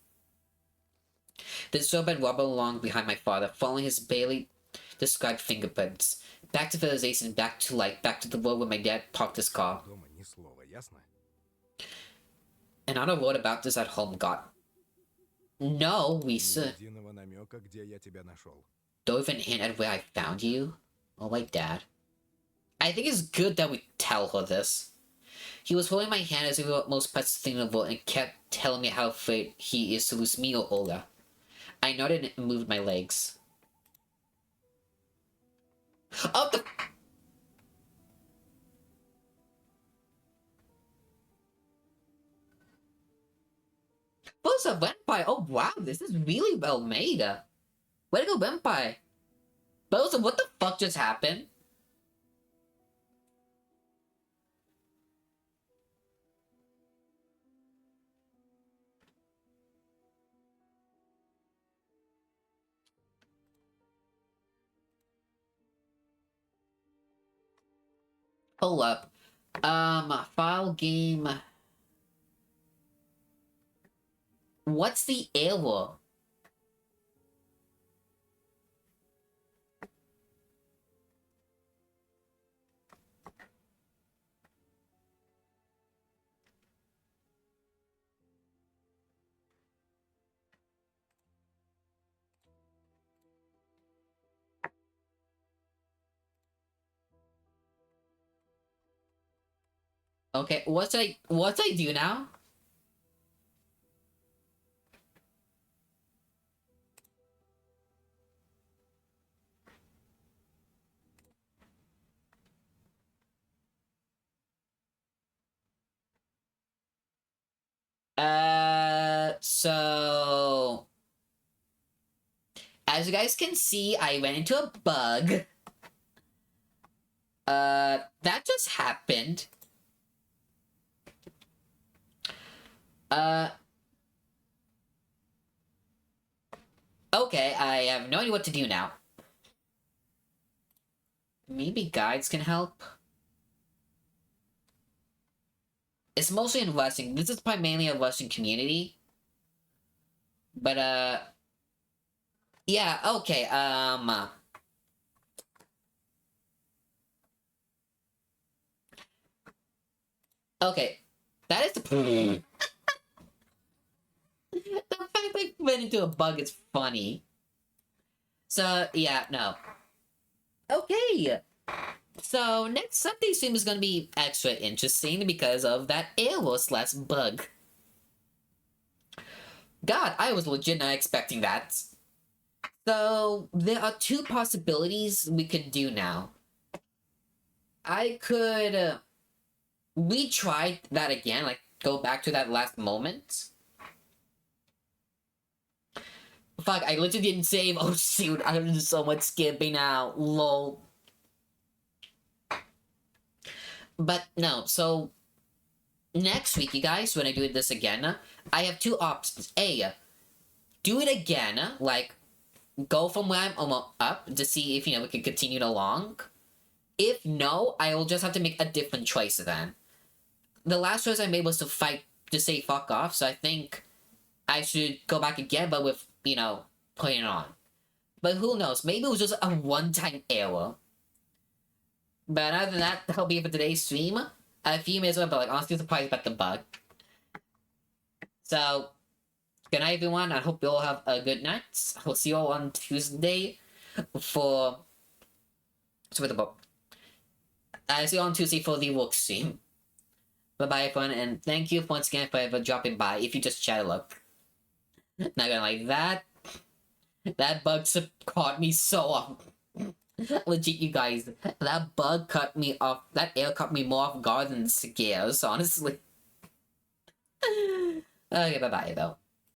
The showbed wobbled along behind my father, following his barely described fingerprints. Back to civilization, back to life, back to the world where my dad parked his car. Дома ни слова, ясно? And not a word about this at home, God. No, we Ни said. единого намека, где я тебя нашел. Don't even hint at where I found you. Oh, my dad. I think it's good that we tell her this. He was holding my hand as if it were the most precious thing in the world and kept telling me how afraid he is to lose me or Olga. I nodded and moved my legs. Oh, the... What's a vampire? Oh, wow, this is really well made. Way to go, vampire. But also, what the fuck just happened? Hold up. File game. What's the error? Okay, what I do now? So as you guys can see, I went into a bug. That just happened. Okay, have no idea what to do now. Maybe guides can help. It's mostly in Western. This is primarily a Western community. But, yeah, okay, okay. That is the... The fact they went into a bug is funny. So, yeah, no. Okay. So, next Sunday stream is gonna be extra interesting because of that error/bug. God, I was legit not expecting that. So, there are two possibilities we could do now. I could retry that again, like go back to that last moment. Fuck, I literally didn't save. Oh shoot, I'm doing so much skipping now. Lol. But no, so next week, you guys, when I do this again, I have two options. A, do it again, like go from where I'm almost up to see if, we can continue it along. If no, I will just have to make a different choice then. The last choice I made was to say fuck off, so I think I should go back again, but with, putting it on. But who knows, maybe it was just a one-time error. But other than that, that'll be it for today's stream. A few minutes went, but honestly surprised about the bug. So, good night everyone, I hope you all have a good night. I'll see you all on Tuesday for the book. I'll see you on Tuesday for the work stream. Bye-bye everyone, and thank you once again for dropping by if you just chat a look. Not gonna like that. That bug caught me so off. Legit, you guys. That bug cut me off. That error cut me more off guard than scares, honestly. Okay, bye-bye though.